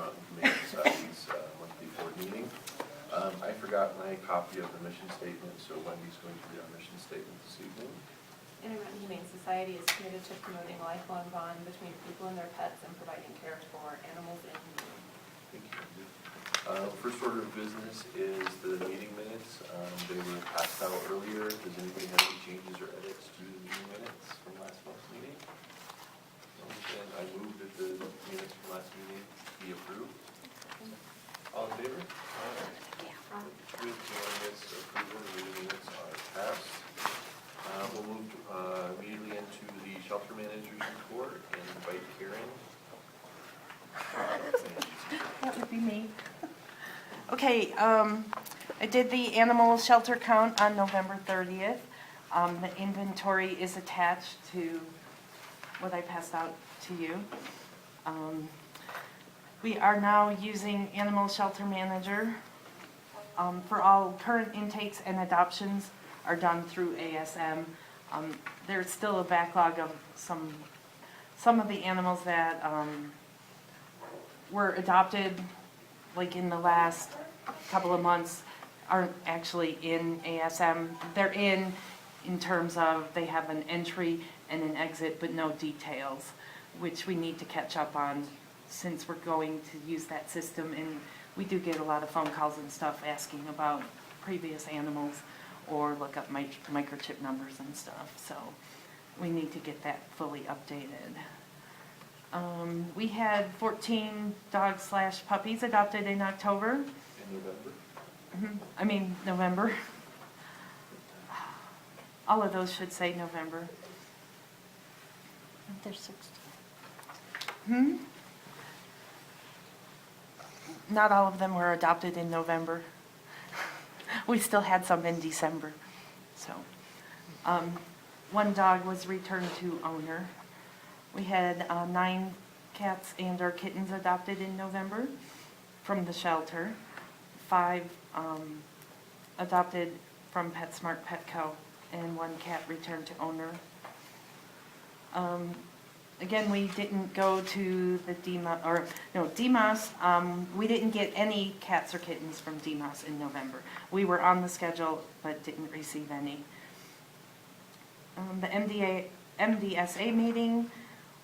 Intermountain Humane Society's monthly board meeting. I forgot my copy of the mission statement, so Wendy's going to read our mission statement this evening. Intermountain Humane Society is committed to promoting a lifelong bond between people and their pets and providing care for animals in need. Thank you, Wendy. First order of business is the meeting minutes. They were passed out earlier. Does anybody have any changes or edits to the meeting minutes from last month's meeting? And I move that the minutes from last meeting be approved. All in favor? With unanimous approval, the meeting minutes are passed. We'll move immediately into the shelter manager's report and invite Karen. That would be me. Okay, I did the animal shelter count on November 30th. The inventory is attached to what I passed out to you. We are now using Animal Shelter Manager for all current intakes and adoptions are done through ASM. There's still a backlog of some of the animals that were adopted like in the last couple of months aren't actually in ASM. They're in terms of they have an entry and an exit but no details, which we need to catch up on since we're going to use that system, and we do get a lot of phone calls and stuff asking about previous animals or look up microchip numbers and stuff, so we need to get that fully updated. We had 14 dogs / puppies adopted in October. In November? November. All of those should say November. There's 16. Not all of them were adopted in November. We still had some in December. So, one dog was returned to owner. We had 9 cats and or kittens adopted in November from the shelter. 5 adopted from PetSmart Petco, and 1 cat returned to owner. Again, we didn't go to the DMAS. We didn't get any cats or kittens from DMAS in November. We were on the schedule but didn't receive any. The MDSA meeting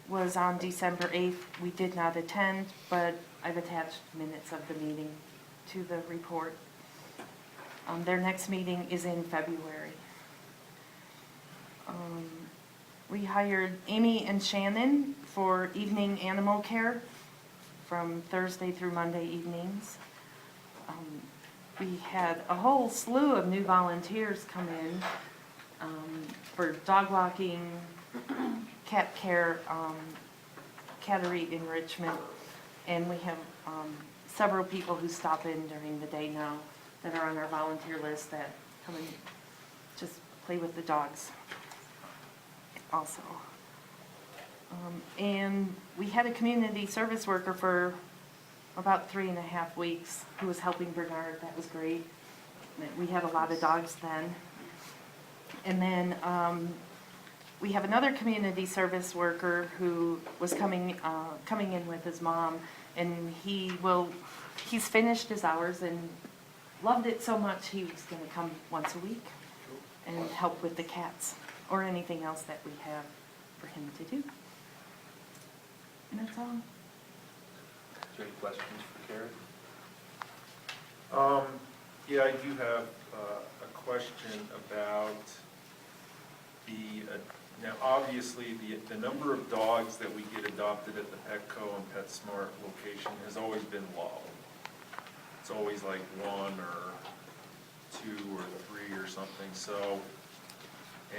was on December 8th. We did not attend, but I've attached minutes of the meeting to the report. Their next meeting is in February. We hired Amy and Shannon for evening animal care from Thursday through Monday evenings. We had a whole slew of new volunteers come in for dog walking, cat care, cattery enrichment, and we have several people who stop in during the day now that are on our volunteer list that come and just play with the dogs also. And we had a community service worker for about 3.5 weeks who was helping Bernard. That was great. We had a lot of dogs then. And then we have another community service worker who was coming in with his mom, and he's finished his hours and loved it so much he was going to come once a week and help with the cats or anything else that we have for him to do. And that's all. Is there any questions for Karen? Yeah, I do have a question about now obviously the number of dogs that we get adopted at the Petco and PetSmart location has always been low. It's always like 1 or 2 or 3 or something. So,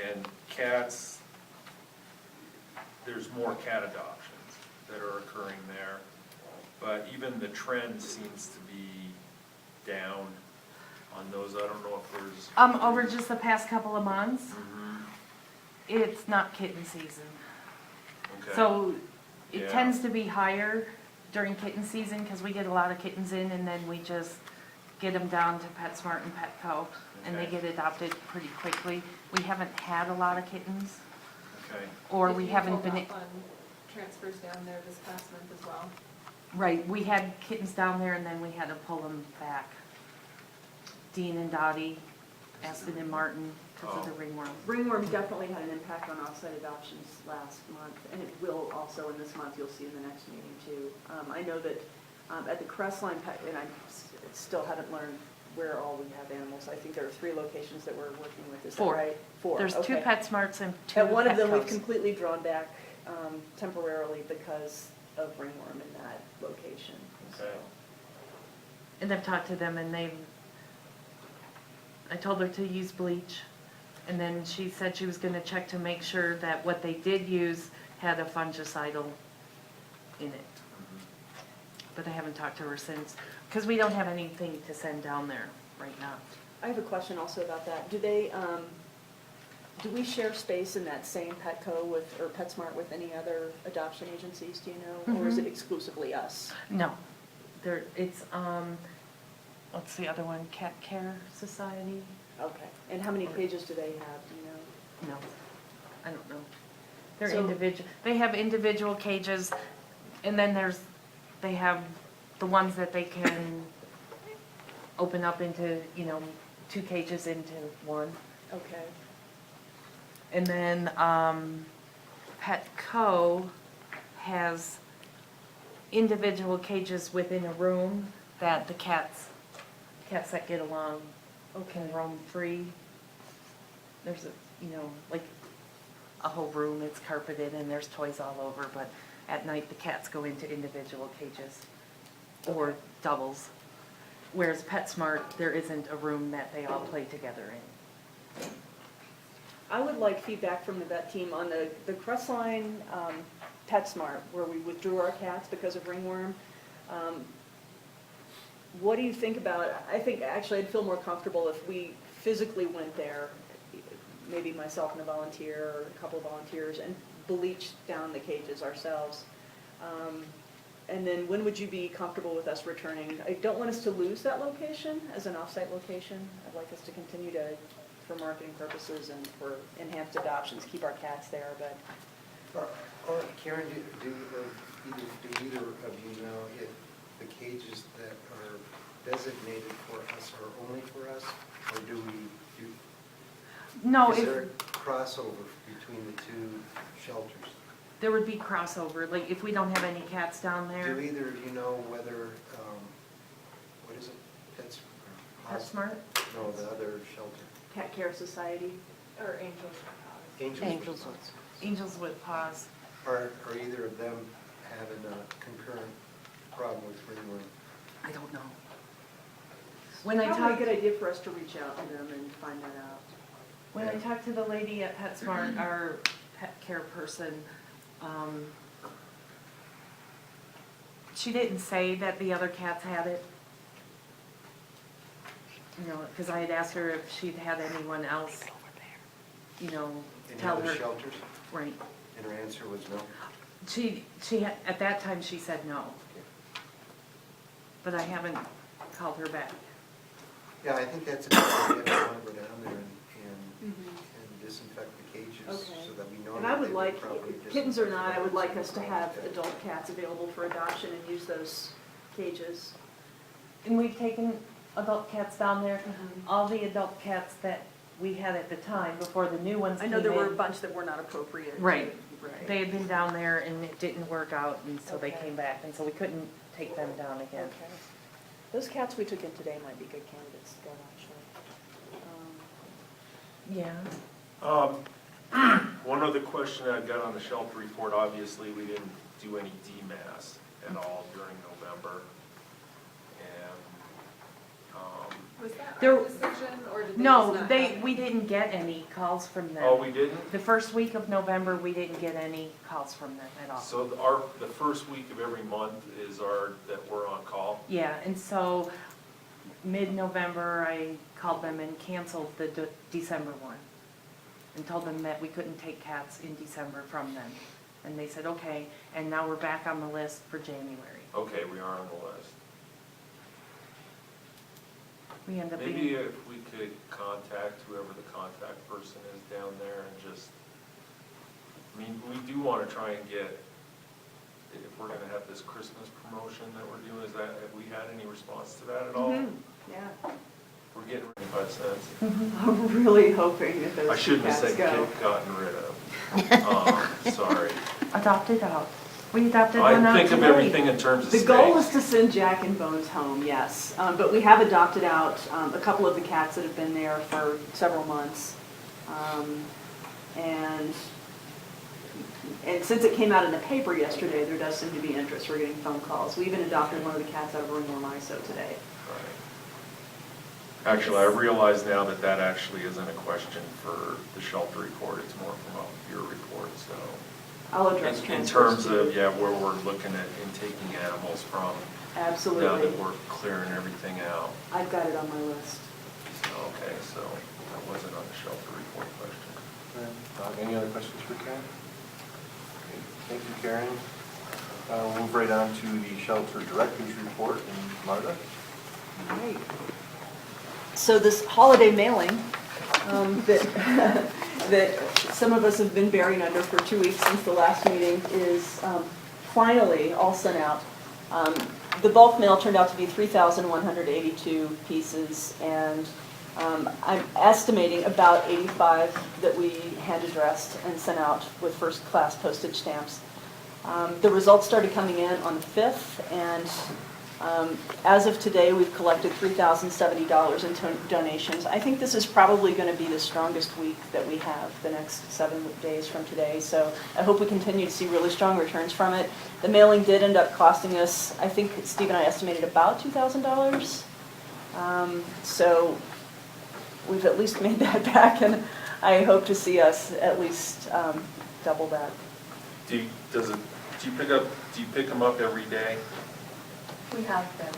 and cats, there's more cat adoptions that are occurring there, but even the trend seems to be down on those. I don't know if there's Over just the past couple of months, it's not kitten season. Okay. So it Yeah. tends to be higher during kitten season because we get a lot of kittens in, and then we just get them down to PetSmart and Petco, and they Okay. get adopted pretty quickly. We haven't had a lot of kittens, Okay. or Did we you haven't hold been. off on transfers down there this past month as well? Right, we had kittens down there and then we had to pull them back. Dean and Dottie, Aston and Martin, because of the ringworm. Ringworm definitely had an impact on offsite adoptions last month, and it will also in this month, you'll see in the next meeting too. I know that at the Crestline Pet, and I still haven't learned where all we have animals. I think there are 3 locations that we're working with, is that Four. right? 4, There's 2 okay. PetSmarts and 2 At one of them, we've Petcos. completely drawn back temporarily because of ringworm in that location. So, Okay. And I've talked to them and I told her to use bleach. And then she said she was gonna check to make sure that what they did use had a fungicidal in it. But I haven't talked to her since, because we don't have anything to send down there right now. I have a question also about that. Do they, do we share space in that same Petco with, or PetSmart with any other adoption agencies, do you know? Or is it exclusively us? No, it's, what's the other one, Cat Care Society? Okay. And how many cages do they have, do you know? No, I don't know. They're So- individual, they have individual cages, and then they have the ones that they can open up into, 2 cages into one. Okay. And then, Petco has individual cages within a room that the cats that get along can roam free. There's like a whole room, it's carpeted and there's toys all over, but at night the cats go into individual cages or doubles. Whereas PetSmart, there isn't a room that they all play together in. I would like feedback from the vet team on the Crestline PetSmart, where we withdrew our cats because of ringworm. What do you think about it? I think actually I'd feel more comfortable if we physically went there, maybe myself and a volunteer or a couple of volunteers, and bleached down the cages ourselves. And then when would you be comfortable with us returning? I don't want us to lose that location as an off-site location. I'd like us to continue to, for marketing purposes and for enhanced adoptions, keep our cats there, but. Or Karen, do either of you know if the cages that are designated for us are only for us, or do we do? No, Is if, there a crossover between the 2 shelters? there would be crossover, like if we don't have any cats down there. Do either of you know whether, what is it? PetSmart? No, the other shelter. Cat Care Society? Or Angels. Angels. Angels with Paws. Are either of them having a concurrent problem with ringworm? I don't know. When I Probably talked, a good idea for us to reach out to them and find that out. when I talked to the lady at PetSmart, our pet care person, she didn't say that the other cats had it. Because I had asked her if she'd had anyone else, Any tell other her. shelters? Right. And her answer was no? At that time, she said no. But I haven't called her back. Yeah, I think that's a good idea to go down there and disinfect the cages Okay. so that we know. And I that would they've like, been properly kittens or disinfected. not, I would like us to have adult cats available for adoption and use those cages. And we've taken adult cats down there. Mhm. All the adult cats that we had at the time, before the new ones I came know there were a in, bunch that were not appropriate. Right. Right. they had been down there and it didn't work out, and so they Okay. came back, and so we couldn't take them down again. Okay. Those cats we took in today might be good candidates to go, actually. Yeah. One other question I got on the shelter report, obviously, we didn't do any DMAS at all during November. And, Was that There- our decision, or did they No, just not have- we didn't get any calls from them. oh, we didn't? The first week of November, we didn't get any calls from them at all. So the first week of every month is that we're on call? Yeah, and so mid-November, I called them and canceled the December one and told them that we couldn't take cats in December from them. And they said, okay, and now we're back on the list for January. Okay, we are on the list. We end up Maybe being, if we could contact whoever the contact person is down there and just, I mean, we do want to try and get if we're gonna have this Christmas promotion that we're doing, have we had any response to that at all? Yeah. We're getting 25 cents. I'm really hoping that I those two shouldn't have cats said go. kick, gotten rid of. Sorry. Adopted out. We adopted one I out think of today. everything in terms of The space. goal is to send Jack and Bones home, yes. But we have adopted out a couple of the cats that have been there for several months. And since it came out in the paper yesterday, there does seem to be interest. We're getting phone calls. We even adopted one of the cats out of Ringler MISO today. Right. Actually, I realize now that that actually isn't a question for the shelter report, it's more from your report, so. I'll address In transfers terms too. of, yeah, where we're looking at in taking animals from, now Absolutely. that we're clearing everything out. I've got it on my list. So, okay, so that wasn't on the shelter report question. Any other questions for Karen? Okay, thank you, Karen. We'll move right on to the shelter director's report, and Marta? Right. So this holiday mailing that that some of us have been bearing under for 2 weeks since the last meeting is finally all sent out. The bulk mail turned out to be 3,182 pieces, and I'm estimating about 85 that we hand addressed and sent out with first class postage stamps. The results started coming in on the 5th, and as of today, we've collected $3,070 in donations. I think this is probably going to be the strongest week that we have the next 7 days from today. So I hope we continue to see really strong returns from it. The mailing did end up costing us, I think Steve and I estimated about $2,000. So we've at least made that back, and I hope to see us at least double that. Do you pick them up every day? We have been,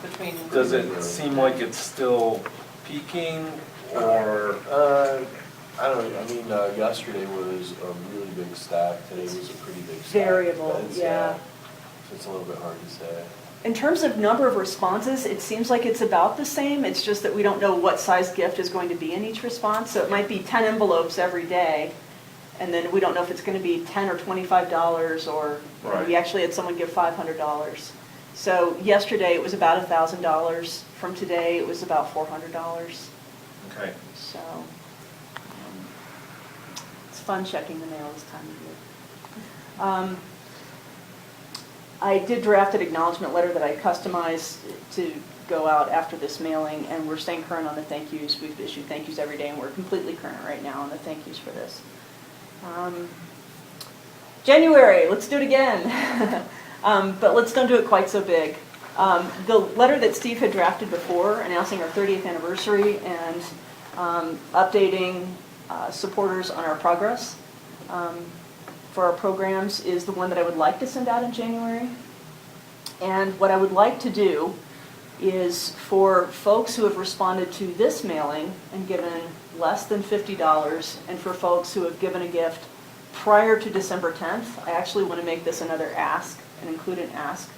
between. Does it seem like it's still peaking, or? I don't know, I mean, yesterday was a really big stack, today was a pretty big stack. Variable, But it's, yeah. So it's a little bit hard to say. In terms of number of responses, it seems like it's about the same. It's just that we don't know what size gift is going to be in each response. So it might be 10 envelopes every day, and then we don't know if it's going to be $10 or $25, or Right. we actually had someone give $500. So yesterday it was about $1,000. From today it was about $400. Okay. So it's fun checking the mail this time of year. I did draft an acknowledgement letter that I customized to go out after this mailing, and we're staying current on the thank yous. We've issued thank yous every day, and we're completely current right now on the thank yous for this. January, let's do it again. But let's don't do it quite so big. The letter that Steve had drafted before announcing our 30th anniversary and updating supporters on our progress for our programs is the one that I would like to send out in January. And what I would like to do is for folks who have responded to this mailing and given less than $50, and for folks who have given a gift prior to December 10th, I actually want to make this another ask and include an ask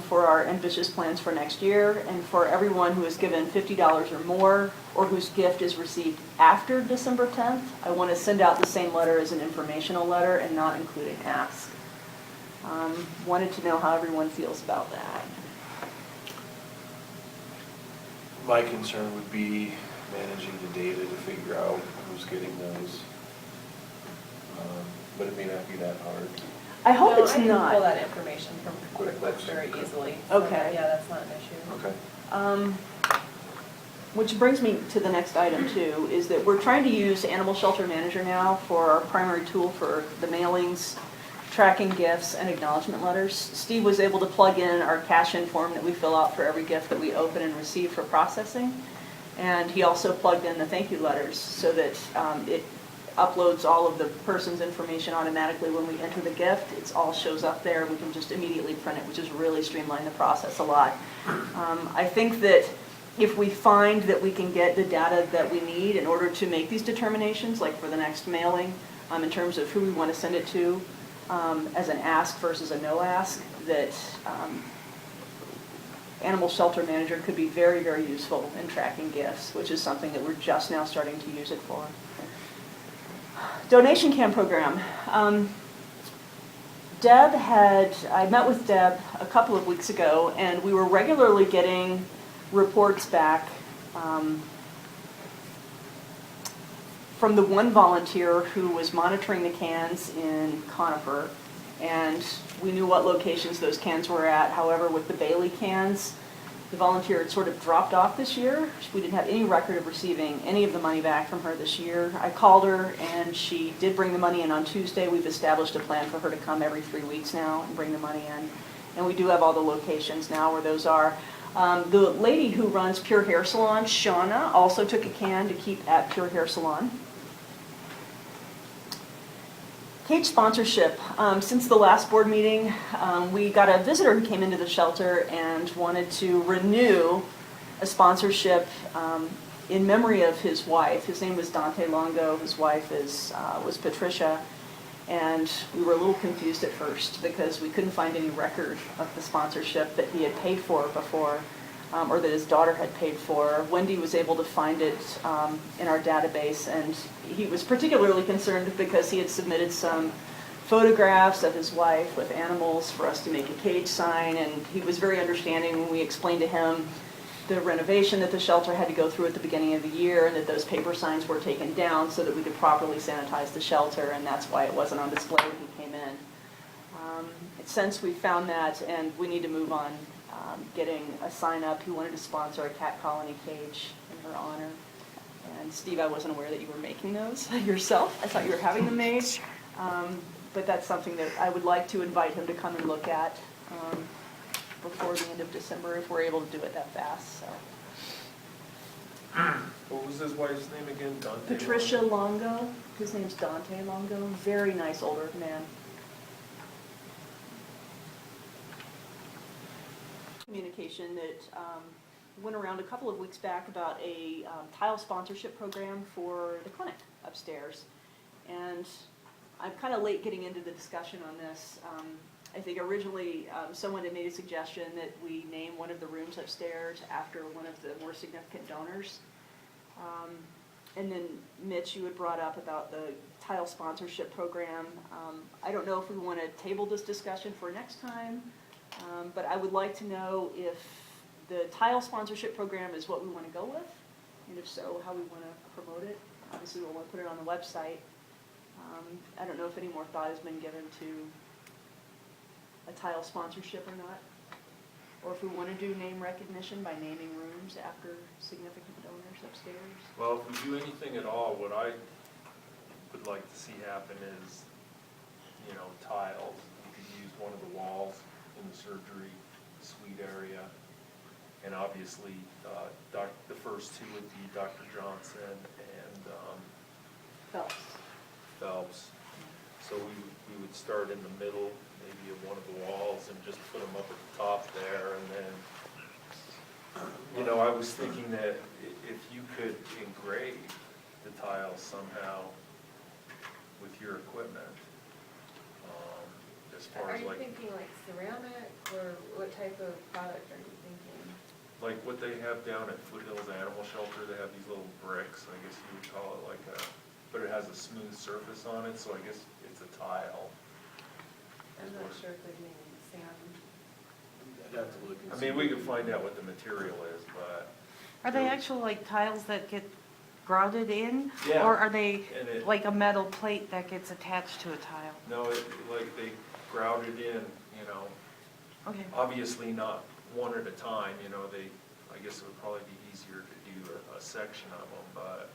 for our ambitious plans for next year, and for everyone who has given $50 or more or whose gift is received after December 10th, I want to send out the same letter as an informational letter and not include an ask. Wanted to know how everyone feels about that. My concern would be managing the data to figure out who's getting those. But it may not be that hard. I hope No, it's I can not. pull that information from QuickBooks very easily. So, Okay. yeah, that's not an issue. Okay. Which brings me to the next item too, is that we're trying to use Animal Shelter Manager now for our primary tool for the mailings, tracking gifts, and acknowledgement letters. Steve was able to plug in our cash-in form that we fill out for every gift that we open and receive for processing. And he also plugged in the thank you letters so that it uploads all of the person's information automatically when we enter the gift. It all shows up there. We can just immediately print it, which has really streamlined the process a lot. I think that if we find that we can get the data that we need in order to make these determinations, like for the next mailing, in terms of who we want to send it to, as an ask versus a no ask, that Animal Shelter Manager could be very, very useful in tracking gifts, which is something that we're just now starting to use it for. Donation Cam program. I met with Deb a couple of weeks ago, and we were regularly getting reports back from the one volunteer who was monitoring the cans in Conifer, and we knew what locations those cans were at. However, with the Bailey cans, the volunteer had sort of dropped off this year. We didn't have any record of receiving any of the money back from her this year. I called her, and she did bring the money in on Tuesday. We've established a plan for her to come every 3 weeks now and bring the money in. And we do have all the locations now where those are. The lady who runs Pure Hair Salon, Shauna, also took a can to keep at Pure Hair Salon. Cage sponsorship. Since the last board meeting, we got a visitor who came into the shelter and wanted to renew a sponsorship in memory of his wife. His name was Dante Longo. His wife was Patricia. And we were a little confused at first because we couldn't find any record of the sponsorship that he had paid for before, or that his daughter had paid for. Wendy was able to find it in our database, and he was particularly concerned because he had submitted some photographs of his wife with animals for us to make a cage sign, and he was very understanding when we explained to him the renovation that the shelter had to go through at the beginning of the year, and that those paper signs were taken down so that we could properly sanitize the shelter, and that's why it wasn't on display when he came in. Since we found that, and we need to move on getting a sign up, he wanted to sponsor a cat colony cage in her honor. And Steve, I wasn't aware that you were making those yourself. I thought you were having them made. But that's something that I would like to invite him to come and look at before the end of December, if we're able to do it that fast. So. What was his wife's name again? Dante? Patricia Longo. His name's Dante Longo. Very nice older man. Communication that went around a couple of weeks back about a tile sponsorship program for the clinic upstairs. And I'm kind of late getting into the discussion on this. I think originally someone had made a suggestion that we name one of the rooms upstairs after one of the more significant donors. And then Mitch, you had brought up about the tile sponsorship program. I don't know if we want to table this discussion for next time, but I would like to know if the tile sponsorship program is what we want to go with, and if so, how we want to promote it. Obviously, we'll want to put it on the website. I don't know if any more thought has been given to a tile sponsorship or not, or if we want to do name recognition by naming rooms after significant donors upstairs. Well, if we do anything at all, what I would like to see happen is, tiles. You could use one of the walls in the surgery suite area. And obviously, the first two would be Dr. Johnson and Phelps. So we would start in the middle, maybe of one of the walls, and just put them up at the top there. And then, I was thinking that if you could engrave the tiles somehow with your equipment, as far as Are you thinking like ceramic, or what type of product are you thinking? like what they have down at Foothills Animal Shelter, they have these little bricks, I guess you would call it but it has a smooth surface on it, so I guess it's a tile. I'm not sure if they're doing sand. I'd have to look and I see. mean, we could find out what the material is, but. Are they actual like tiles that get grouted in? Yeah. Or are they And it- like a metal plate that gets attached to a tile? No, like they grouted in, Okay. obviously not one at a time, I guess it would probably be easier to do a section of them, but,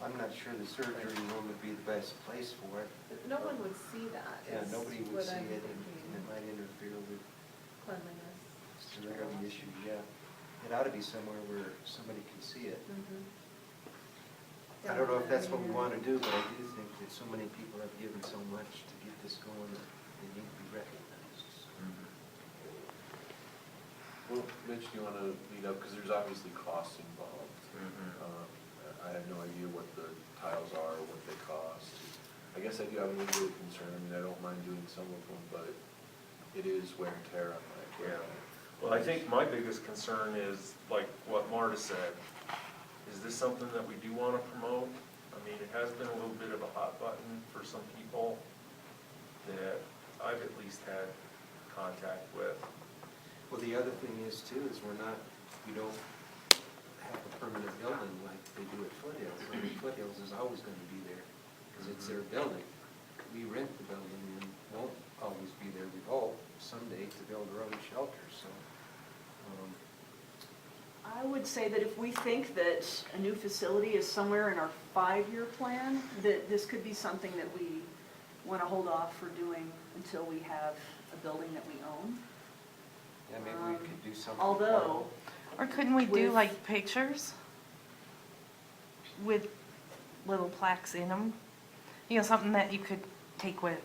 I'm not sure the surgery room would be the best place for it. No one would see that. Yeah, is nobody would what see I'm it, and thinking. it might interfere with Cleanliness. sterility issues, yeah. It ought to be somewhere where somebody can see it. Mhm. I don't know if that's what we want to do, but I do think that so many people have given so much to get this going that they need to be recognized. Well, Mitch, do you want to lead up, because there's obviously costs involved. I have no idea what the tiles are, what they cost. I guess I do have a little bit of concern. I mean, I don't mind doing some of them, but it is wear and tear on my equipment. well, I think my biggest concern is, like what Marta said, is this something that we do want to promote? I mean, it has been a little bit of a hot button for some people. I've at least had contact with. Well, the other thing is too, is we don't have a permanent building like they do at Foothills. I mean, Foothills is always gonna be there, because it's their building. We rent the building and won't always be there. We hope someday to build our own shelter, so. I would say that if we think that a new facility is somewhere in our 5-year plan, that this could be something that we want to hold off for doing until we have a building that we own. Yeah, maybe we could do something. Although, Or couldn't we do With- like pictures with little plaques in them? You know, something that you could take with,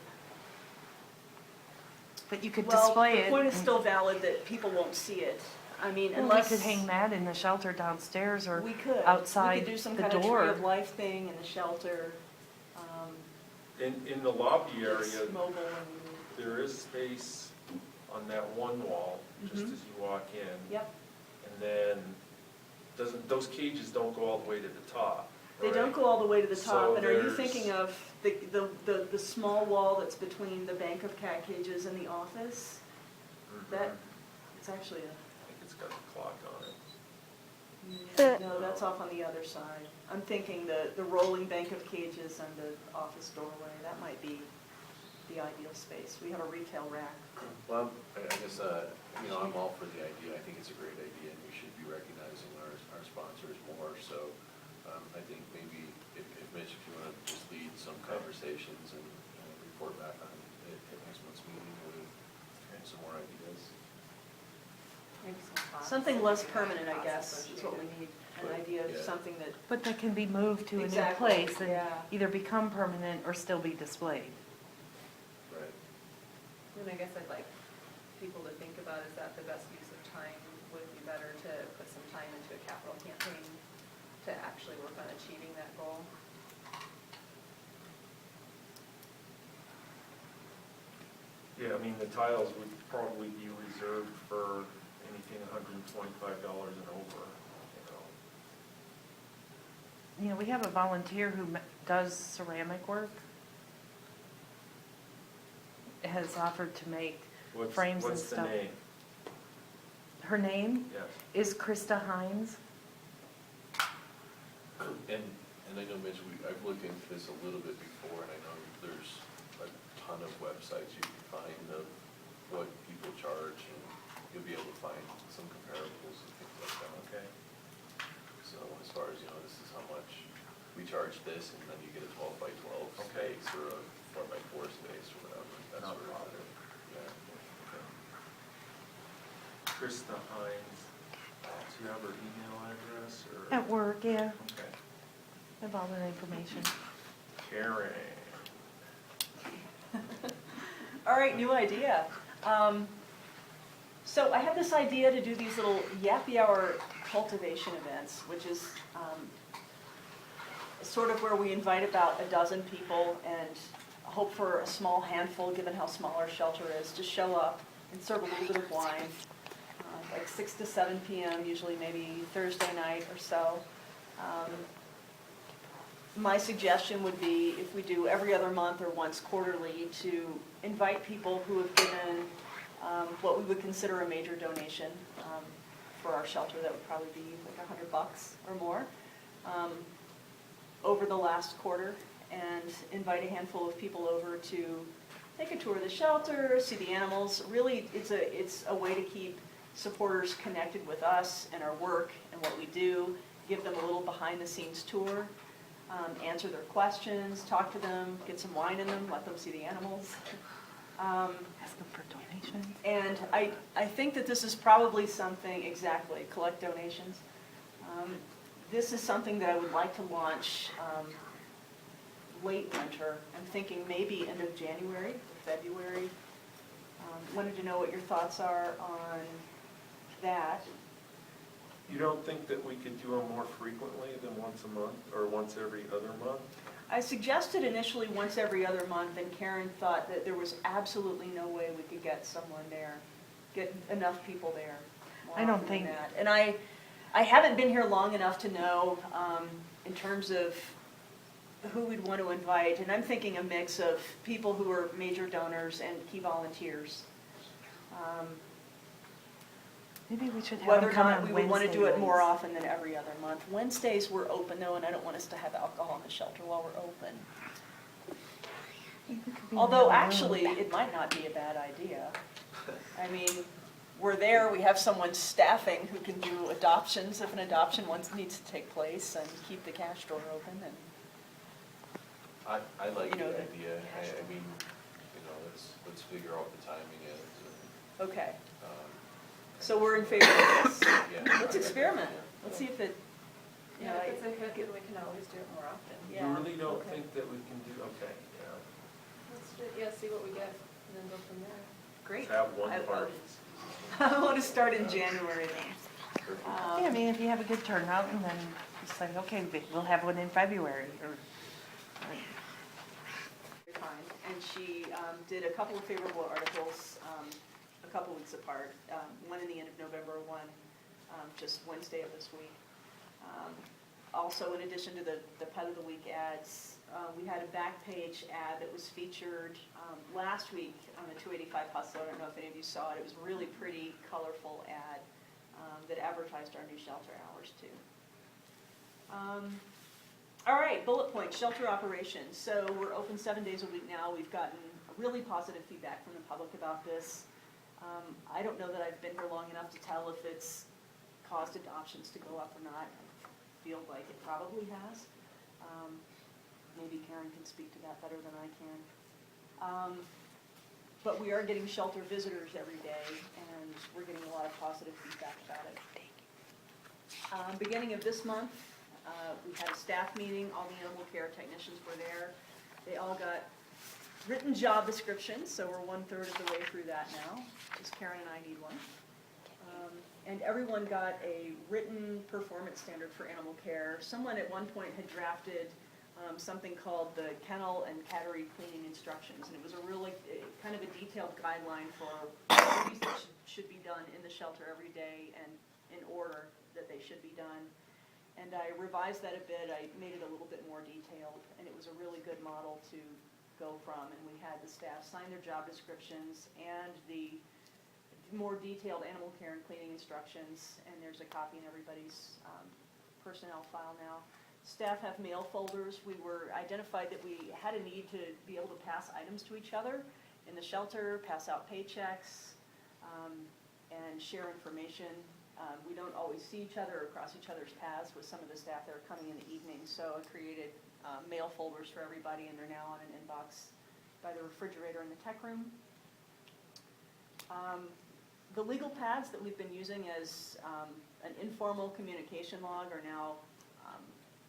that you could well, display the it. point is and- still valid that people won't see it. I mean, Well, unless. we could hang that in the shelter downstairs or We could. outside We could do some the kind of tree door. of life thing in the shelter. In the lobby It's area, mobile and, there is space on that one wall, just Mhm. as you walk in. yep. And then, those cages don't go all the way to the top, They right? don't go all the way to the So top, and are you there's- thinking of the small wall that's between the bank of cat cages and the office? Mhm. That, it's actually I think it's got a clock on it. no, that's off on the other side. I'm thinking the rolling bank of cages and the office doorway, that might be the ideal space. We have a retail rack. Well, I guess, I'm all for the idea. I think it's a great idea, and we should be recognizing our sponsors more. So I think maybe if Mitch, if you want to just lead some conversations and report back on it at next month's meeting with some more ideas. Maybe some thoughts. Something less permanent, I guess, Costs is what we need. An But, idea of yeah. something that, But that can be moved to a new Exactly, place and yeah. either become permanent or still be displayed. Right. And I guess I'd like people to think about, is that the best use of time? Would it be better to put some time into a capital campaign to actually work on achieving that goal? Yeah, I mean, the tiles would probably be reserved for anything $125 and over, You know, we have a volunteer who does ceramic work. Has offered to make frames and What's the stuff. name? Her name Yes. is Krista Hines. And I know, Mitch, I've looked into this a little bit before, and I know there's a ton of websites you can find of what people charge, and you'll be able to find some comparables and things like that. Okay. So as far as, this is how much we charge this, and then you get a 12 by 12 Okay. space or a 4 by 4 space or whatever. That Not sort of bother. thing. Yeah. Okay. Krista Hines, do you have her email address or? At work, yeah. Okay. I have all that information. Karen. all right, new idea. So I have this idea to do these little yappy hour cultivation events, which is sort of where we invite about a dozen people and hope for a small handful, given how small our shelter is, to show up and serve a little bit of wine, like 6 to 7 p.m., usually maybe Thursday night or so. My suggestion would be, if we do every other month or once quarterly, to invite people who have given what we would consider a major donation for our shelter. That would probably be like $100 or more over the last quarter, and invite a handful of people over to take a tour of the shelter, see the animals. Really, it's a way to keep supporters connected with us and our work and what we do, give them a little behind-the-scenes tour, answer their questions, talk to them, get some wine in them, let them see the animals. Ask them for donations. And I think that this is probably something, exactly, collect donations. This is something that I would like to launch late winter. I'm thinking maybe end of January, February. Wanted to know what your thoughts are on that. You don't think that we could do them more frequently than once a month or once every other month? I suggested initially once every other month, and Karen thought that there was absolutely no way we could get someone there, get enough people there. more I don't often than think- that. And I haven't been here long enough to know, in terms of who we'd want to invite, and I'm thinking a mix of people who are major donors and key volunteers. Maybe we should have Whether them or come not on we would want to do it more Wednesday often than every other month. Wednesdays we're open though, and I don't want us to have alcohol in the shelter while we're open. nights. It could be Although another room. actually, it might not be a bad idea. I mean, we're there, we have someone staffing who can do adoptions if an adoption once needs to take place, and keep the cash drawer open, and I like You know, the the idea. I mean, let's figure out the timing is. okay. and, So we're in favor of this. Yeah. Let's experiment. Let's see if it, you know, Yeah, if it's a hit, then we can always do it more often. You Yeah, really don't okay. think that we can do, okay, yeah. Let's see what we get, and then go from there. great. Let's have one I- party. I want to start in January then. Perfect. Yeah, I mean, if you have a good turnout, and then it's like, okay, we'll have one in February, or, Kind. And she did a couple of favorable articles a couple weeks apart, one in the end of November, one just Wednesday of this week. Also, in addition to the Pet of the Week ads, we had a back page ad that was featured last week on the 285 Hustle. I don't know if any of you saw it. It was a really pretty, colorful ad that advertised our new shelter hours too. All right, bullet point, shelter operations. So we're open 7 days a week now. We've gotten really positive feedback from the public about this. I don't know that I've been here long enough to tell if it's caused adoptions to go up or not. I feel like it probably has. Maybe Karen can speak to that better than I can. But we are getting shelter visitors every day, and we're getting a lot of positive feedback about it. Beginning of this month, we had a staff meeting. All the animal care technicians were there. They all got written job descriptions, so we're 1/3 of the way through that now, because Karen and I need one. And everyone got a written performance standard for animal care. Someone at one point had drafted something called the kennel and cattery cleaning instructions, and it was a really kind of a detailed guideline for duties that should be done in the shelter every day and in order that they should be done. And I revised that a bit. I made it a little bit more detailed, and it was a really good model to go from. And we had the staff sign their job descriptions and the more detailed animal care and cleaning instructions, and there's a copy in everybody's personnel file now. Staff have mail folders. We were identified that we had a need to be able to pass items to each other in the shelter, pass out paychecks, and share information. We don't always see each other or cross each other's paths with some of the staff that are coming in the evening, so I created mail folders for everybody, and they're now on an inbox by the refrigerator in the tech room. The legal pads that we've been using as an informal communication log are now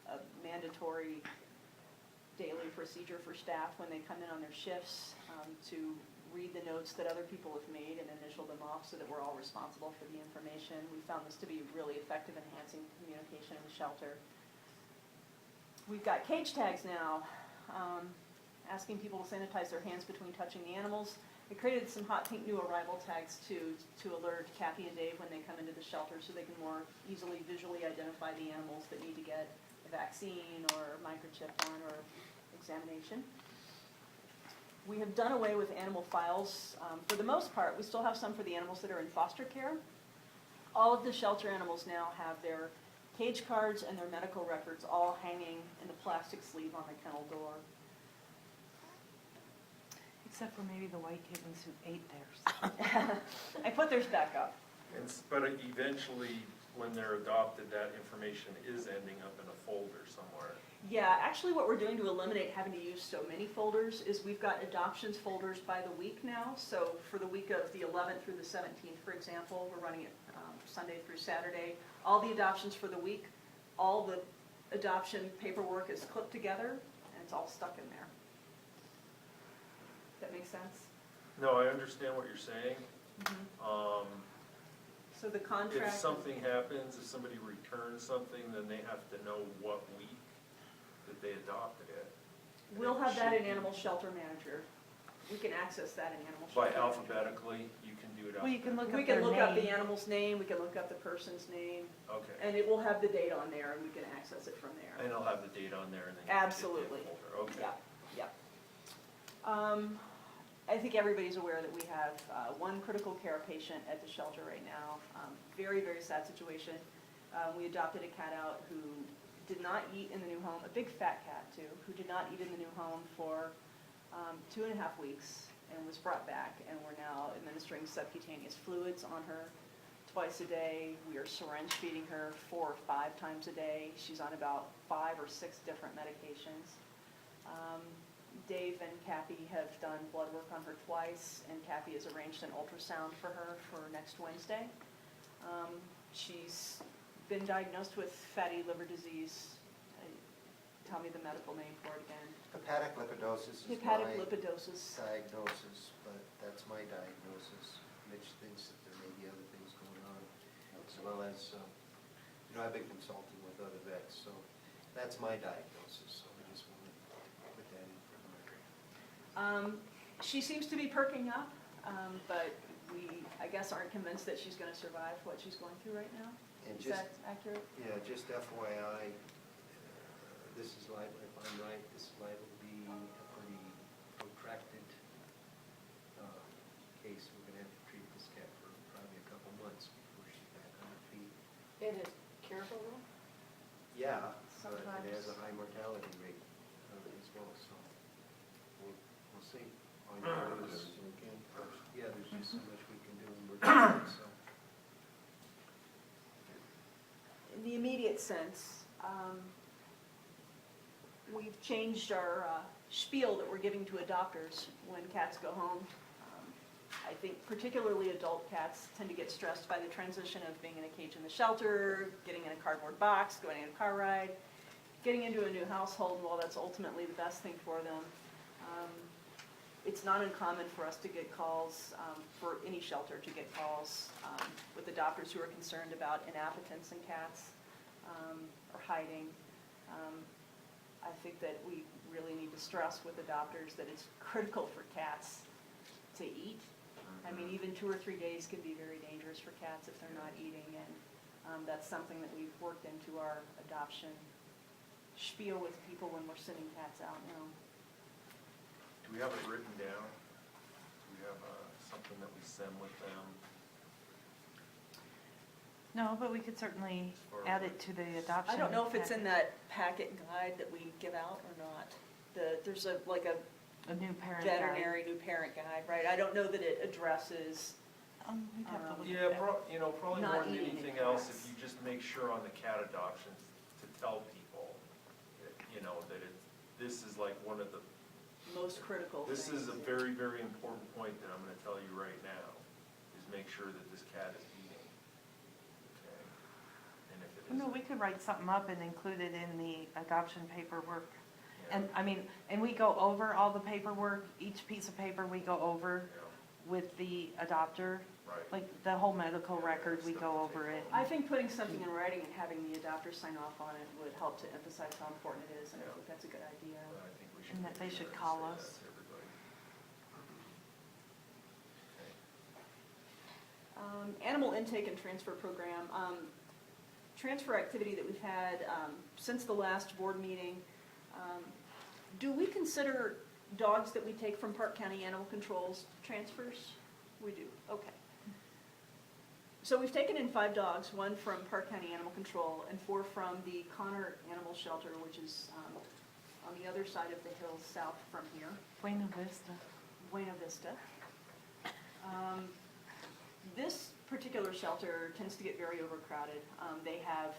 a mandatory daily procedure for staff when they come in on their shifts to read the notes that other people have made and initial them off so that we're all responsible for the information. We found this to be really effective in enhancing communication in the shelter. We've got cage tags now, asking people to sanitize their hands between touching the animals. I created some hot pink new arrival tags to alert Kathy and Dave when they come into the shelter so they can more easily visually identify the animals that need to get a vaccine or microchip on or examination. We have done away with animal files. For the most part, we still have some for the animals that are in foster care. All of the shelter animals now have their cage cards and their medical records all hanging in the plastic sleeve on the kennel door. except for maybe the white kittens who ate theirs. I put theirs back up. But eventually, when they're adopted, that information is ending up in a folder somewhere. Yeah, actually what we're doing to eliminate having to use so many folders is we've got adoptions folders by the week now. So for the week of the 11th through the 17th, for example, we're running it Sunday through Saturday. All the adoptions for the week, all the adoption paperwork is clipped together, and it's all stuck in there. That makes sense? No, I understand what you're saying. So the contract. If something happens, if somebody returns something, then they have to know what week that they adopted it. We'll have that in Animal Shelter Manager. we can access that in animal By shelter. alphabetically, you can do it Well, you can look We up can their look up the name. animal's name, we can look up the person's name, Okay. and it will have the date on there, and we can access it from there. And it'll have the date on there and then. you can get the Absolutely. folder. Okay. Yeah, yeah. I think everybody's aware that we have one critical care patient at the shelter right now. Very, very sad situation. We adopted a cat out who did not eat in the new home, a big fat cat too, who did not eat in the new home for 2.5 weeks and was brought back, and we're now administering subcutaneous fluids on her twice a day. We are syringe feeding her 4 or 5 times a day. She's on about 5 or 6 different medications. Dave and Cappy have done blood work on her twice, and Cappy has arranged an ultrasound for her for next Wednesday. She's been diagnosed with fatty liver disease. Tell me the medical name for it again. Hepatic lipidosis is Hepatic my lipidosis. diagnosis, but that's my diagnosis. Mitch thinks that there may be other things going on, as well as, I've been consulting with other vets, so that's my diagnosis, so I just want to put that in for the record. She seems to be perking up, but we, I guess, aren't convinced that she's going to survive what she's going through right now. And Is just, that accurate? yeah, just FYI, this is liable, if I'm right, this is liable to be a pretty protracted case. We're going to have to treat this cat for probably a couple months before she's back on her feet. It is curable though? Yeah, but Sometimes. it has a high mortality rate as well, so we'll see. All I know is, yeah, there's just so much we can do, and we're doing it, so. In the immediate sense, we've changed our spiel that we're giving to adopters when cats go home. I think particularly adult cats tend to get stressed by the transition of being in a cage in the shelter, getting in a cardboard box, going on a car ride, getting into a new household. While that's ultimately the best thing for them, it's not uncommon for us to get calls, for any shelter to get calls with adopters who are concerned about inappetence in cats or hiding. I think that we really need to stress with adopters that it's critical for cats to eat. I mean, even 2 or 3 days can be very dangerous for cats if they're not eating, and that's something that we've worked into our adoption spiel with people when we're sending cats out now. Do we have it written down? Do we have something that we send with them? No, but we could certainly add it to the adoption. I don't know if it's in packet. that packet guide that we give out or not. There's a A new parent guide. veterinary new parent guide, right? I don't know that it addresses, We'd have to look Yeah, at that. probably Not more than eating anything the else, cats. if you just make sure on the cat adoptions to tell people, that this is like one of the, most critical this is a things. very, very important point that I'm gonna tell you right now, is make sure that this cat is eating. Okay? And if it No, isn't. we could write something up and include it in the adoption paperwork. Yeah. And, I mean, and we go over all the paperwork, each piece of paper we go over Yeah, with the adopter. right. Like the whole medical Yeah, record, we stuff go to over take it. I think putting something in writing and having the adopter sign off on it would help to emphasize how important it is, and I Yeah. think that's a good idea. But I think we should. And that make they sure should and call say that us. to everybody. Okay. Animal intake and transfer program. Transfer activity that we've had since the last board meeting. Do we consider dogs that we take from Park County Animal Control's transfers? We do, okay. So we've taken in 5 dogs, 1 from Park County Animal Control and 4 from the Connor Animal Shelter, which is on the other side of the hills south from here. Buena Vista. Buena Vista. This particular shelter tends to get very overcrowded. They have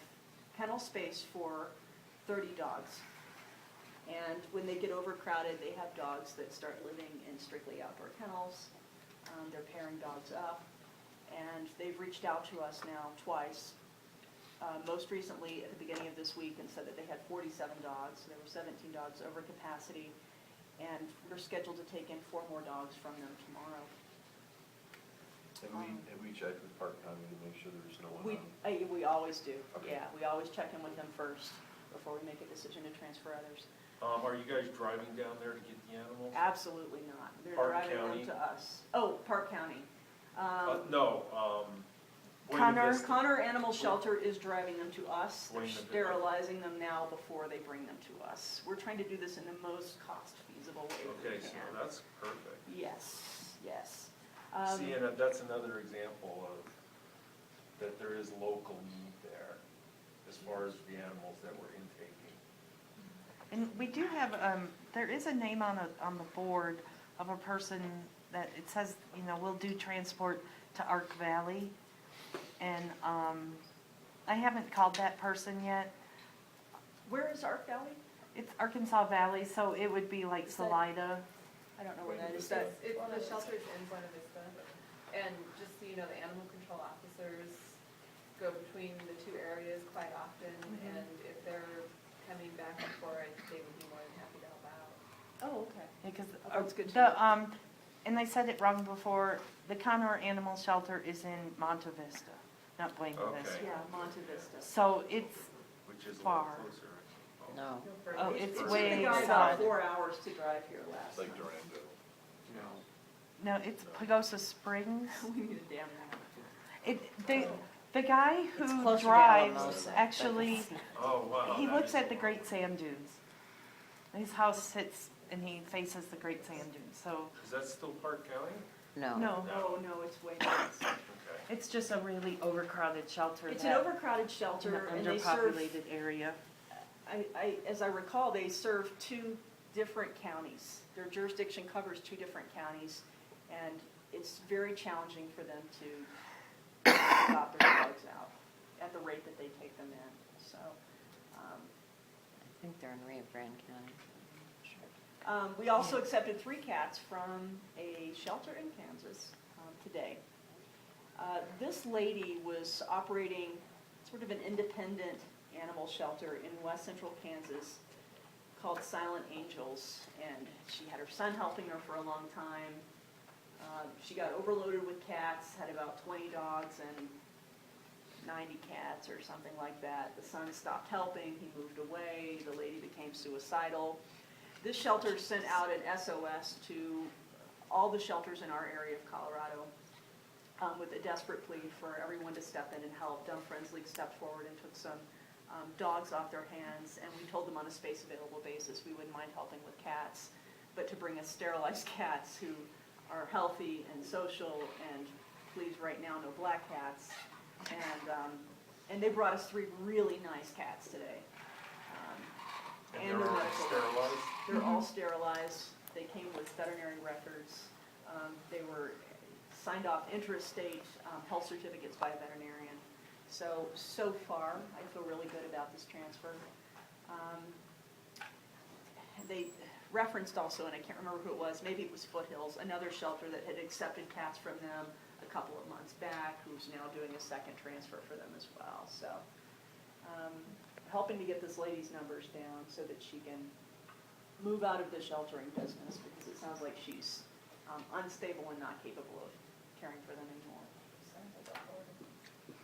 kennel space for 30 dogs. And when they get overcrowded, they have dogs that start living in strictly outdoor kennels. They're pairing dogs up. And they've reached out to us now twice. Most recently at the beginning of this week, and said that they had 47 dogs. So there were 17 dogs over capacity. And we're scheduled to take in 4 more dogs from them tomorrow. Have we checked with Park County to make sure there's no one on? We always do, Okay. yeah. We always check in with them first before we make a decision to transfer others. Are you guys driving down there to get the animals? Absolutely not. They're Park driving County? them to us. Oh, Park County. No, Buena Connor? Vista. Connor Animal Shelter is driving them to us. They're Buena Vista. sterilizing them now before they bring them to us. We're trying to do this in the most cost feasible way that we Okay, so can. that's perfect. Yes, yes. See, and that's another example of, that there is local need there as far as the animals that we're intaking. And we do have, there is a name on the board of a person that it says, you know, we'll do transport to Ark Valley. And I haven't called that person yet. Where is Ark Valley? It's Arkansas Valley, so it would be like Is that- Salida. I don't know where that is. It's, the shelter's in Buena Vista, and just so you know, the animal control officers go between the two areas quite often, and if they're coming back and forth, they would be more than happy to help out. Oh, okay. Because Oh, that's good to know. and I said it wrong before, the Connor Animal Shelter is in Monte Vista, not Buena Okay. Vista. Yeah, Monte Vista. So it's, Which is a little Far. closer. No. oh, it's It took way the guy about south. 4 hours to drive here last It's like time. Durango. No, it's Pagosa Springs. We need a damn map. The guy It's who closer to drives, Alamosa, but actually, it's not. Oh, wow. he that looks is at the far. Great Sand Dunes. His house sits and he faces the Great Sand Dunes, so, Is that still Park County? No. no. Oh, no, it's way north. Okay. It's just a really overcrowded shelter. It's an that- overcrowded in shelter, an and they serve, underpopulated area. as I recall, they serve 2 different counties. Their jurisdiction covers 2 different counties, and it's very challenging for them to adopt their dogs out at the rate that they take them in, so. I think they're in Rio Grande County. I'm not sure. We also accepted 3 cats from a shelter in Kansas today. This lady was operating sort of an independent animal shelter in west central Kansas called Silent Angels, and she had her son helping her for a long time. She got overloaded with cats, had about 20 dogs and 90 cats or something like that. The son stopped helping, he moved away, the lady became suicidal. This shelter sent out an SOS to all the shelters in our area of Colorado with a desperate plea for everyone to step in and help. Dumb Friends League stepped forward and took some dogs off their hands, and we told them on a space available basis we wouldn't mind helping with cats, but to bring us sterilized cats who are healthy and social, and please right now no black cats. And they brought us 3 really nice cats today. And And they're they're all medical. sterilized? They're all sterilized. They came with veterinary records. They were signed off interstate health certificates by a veterinarian. So far, I feel really good about this transfer. They referenced also, and I can't remember who it was, maybe it was Foothills, another shelter that had accepted cats from them a couple of months back, who's now doing a second transfer for them as well. So, helping to get this lady's numbers down so that she can move out of the sheltering business, because it sounds like she's unstable and not capable of caring for them anymore.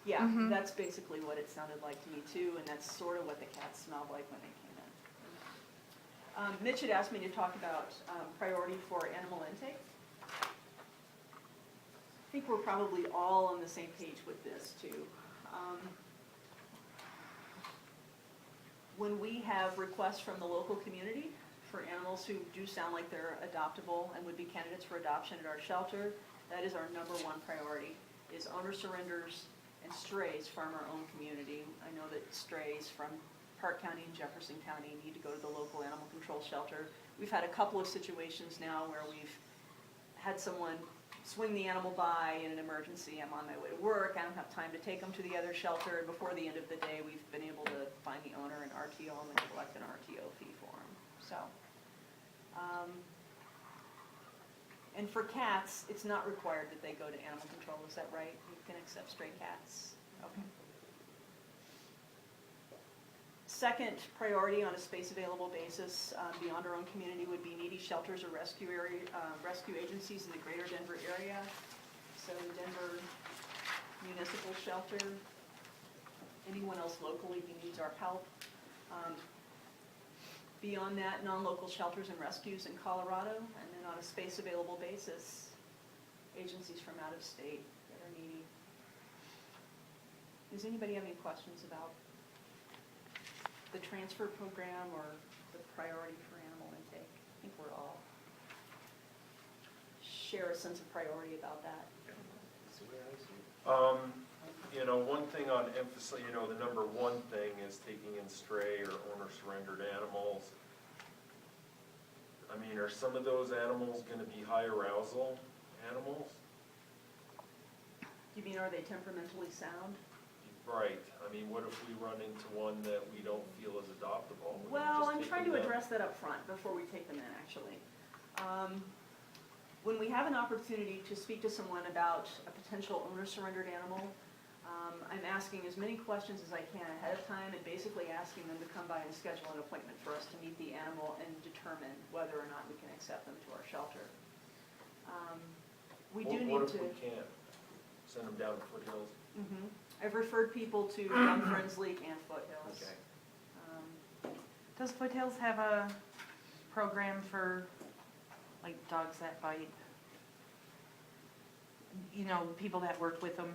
Yeah, Mhm. that's basically what it sounded like to me too, and that's sort of what the cats smelled like when they came in. Mitch had asked me to talk about priority for animal intake. I think we're probably all on the same page with this too. When we have requests from the local community for animals who do sound like they're adoptable and would be candidates for adoption at our shelter, that is our #1 priority, is owner surrenders and strays from our own community. I know that strays from Park County and Jefferson County need to go to the local animal control shelter. We've had a couple of situations now where we've had someone swing the animal by in an emergency. I'm on my way to work, I don't have time to take them to the other shelter, and before the end of the day, we've been able to find the owner and RTO them and collect an RTO fee for them. So, and for cats, it's not required that they go to animal control, is that right? You can accept stray cats? Okay. Second priority on a space available basis beyond our own community would be needy shelters or rescue agencies in the greater Denver area. So Denver Municipal Shelter, anyone else locally who needs our help. Beyond that, non-local shelters and rescues in Colorado, and then on a space available basis, agencies from out of state that are needy. Does anybody have any questions about the transfer program or the priority for animal intake? I think we're all share a sense of priority about that. That's the way I see it. You know, one thing on emphasis, you know, the number one thing is taking in stray or owner surrendered animals. I mean, are some of those animals gonna be high arousal animals? You mean, are they temperamentally sound? Right, I mean, what if we run into one that we don't feel is adoptable? Would we Well, just I'm take trying them to down? address that up front before we take them in, actually. When we have an opportunity to speak to someone about a potential owner-surrendered animal, I'm asking as many questions as I can ahead of time and basically asking them to come by and schedule an appointment for us to meet the animal and determine whether or not we can accept them to our shelter. We do What need if to. we can't? Send them down to Foothills? Mhm. I've referred people to Young Friends League and Foothills. Okay. Does Foothills have a program for, like, dogs that bite? You know, people that work with them?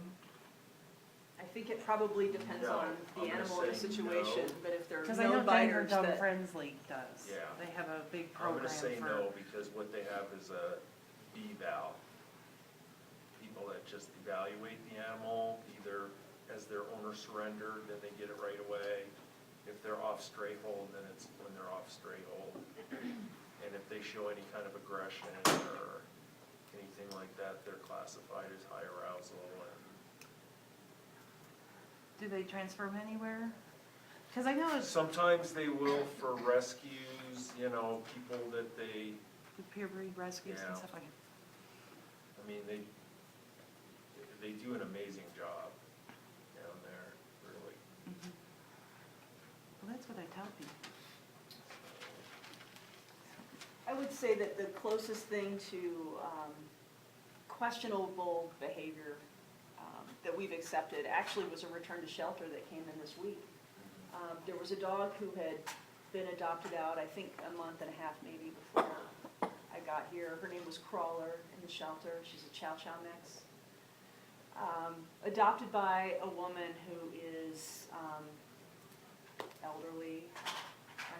I think it probably depends No, on the I'm gonna animal and the say situation, no. but if there are Because I know no Denver biters Dumb that. Friends League does. Yeah. They have a big I'm program gonna say for. no, because what they have is a eval. People that just evaluate the animal, either as their owner surrendered, then they get it right away. If they're off stray hold, then it's when they're off stray hold. And if they show any kind of aggression or anything like that, they're classified as high arousal. Do they transfer them anywhere? Because I know And it's sometimes they will for rescues, you know, people that they, the pure breed rescues Yeah. and stuff like that. I mean, they do an amazing job down there, really. Mhm. Well, that's what I tell people. I would say that the closest thing to questionable behavior that we've accepted actually was a return to shelter that came in this week. There was a dog who had been adopted out, I think a month and a half maybe before I got here. Her name was Crawler in the shelter. She's a Chow Chow mix. Adopted by a woman who is elderly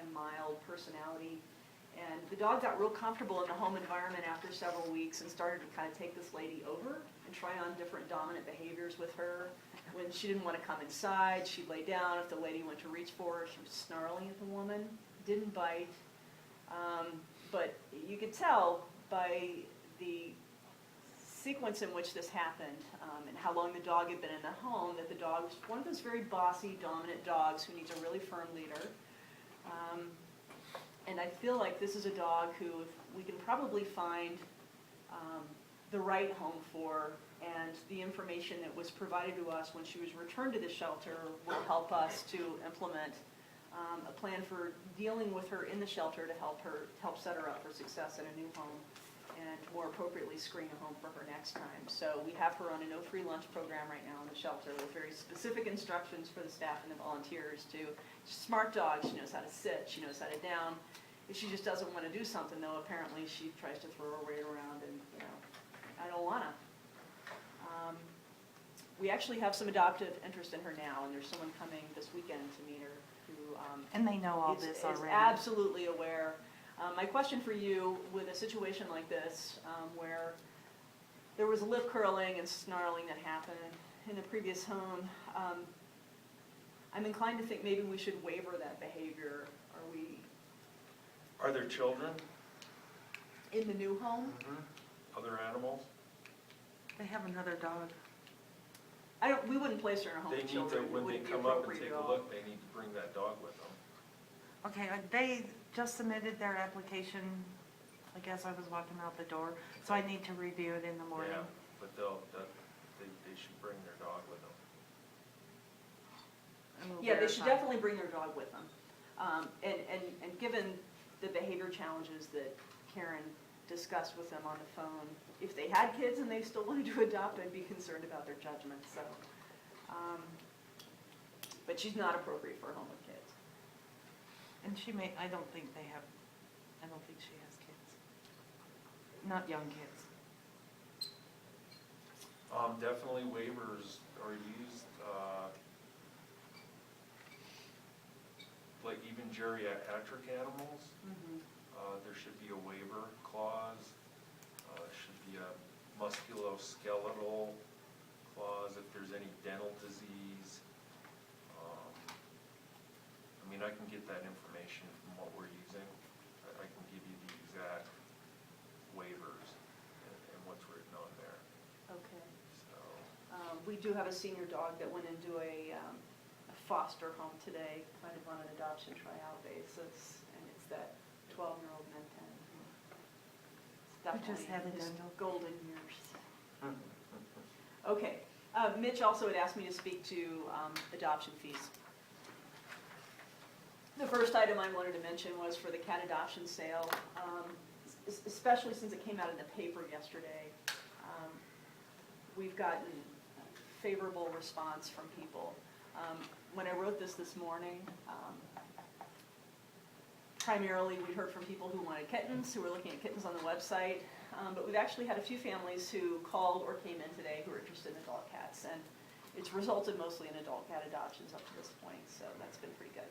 and mild personality. And the dog got real comfortable in the home environment after several weeks and started to kind of take this lady over and try on different dominant behaviors with her. When she didn't want to come inside, she'd lay down. If the lady went to reach for her, she was snarling at the woman. Didn't bite. But you could tell by the sequence in which this happened and how long the dog had been in the home that the dog was one of those very bossy, dominant dogs who needs a really firm leader. And I feel like this is a dog who we can probably find the right home for, and the information that was provided to us when she was returned to the shelter will help us to implement a plan for dealing with her in the shelter to help set her up for success in a new home and more appropriately screen a home for her next time. So we have her on a no free lunch program right now in the shelter with very specific instructions for the staff and the volunteers to, smart dog, she knows how to sit, she knows how to down. If she just doesn't want to do something though, apparently she tries to throw her weight around and, you know, I don't wanna. We actually have some adoptive interest in her now, and there's someone coming this weekend to meet her who And they know all is this already. absolutely aware. My question for you, with a situation like this, where there was lip curling and snarling that happened in a previous home, I'm inclined to think maybe we should waiver that behavior. Are there children? In the new home? Other animals? They have another dog. We wouldn't place her in a home They with need to, children. It when they wouldn't be come up and appropriate take at a all. look, they need to bring that dog with them. Okay, they just submitted their application, I guess I was walking out the door, so I need to review it in the morning. Yeah, but they should bring their dog with them. And we'll Yeah, they should verify. definitely bring their dog with them. And given the behavior challenges that Karen discussed with them on the phone, if they had kids and they still wanted to adopt, I'd be concerned about their judgment, so. But she's not appropriate for a home with kids. And she may, I don't think she has kids. Not young kids. Definitely waivers are used, like even geriatric animals, there should be a waiver clause. Should be a musculoskeletal clause if there's any dental disease. I mean, I can get that information from what we're using. I can give you the exact waivers and what's written on there, Okay. so. We do have a senior dog that went into a foster home today, kind of on an adoption tryout basis, and it's that 12-year-old Minton. It's just had a definitely his dental. golden years. Okay, Mitch also had asked me to speak to adoption fees. The first item I wanted to mention was for the cat adoption sale, especially since it came out in the paper yesterday. We've gotten favorable response from people. When I wrote this morning, primarily we heard from people who wanted kittens, who were looking at kittens on the website, but we've actually had a few families who called or came in today who are interested in adult cats, and it's resulted mostly in adult cat adoptions up to this point, so that's been pretty good.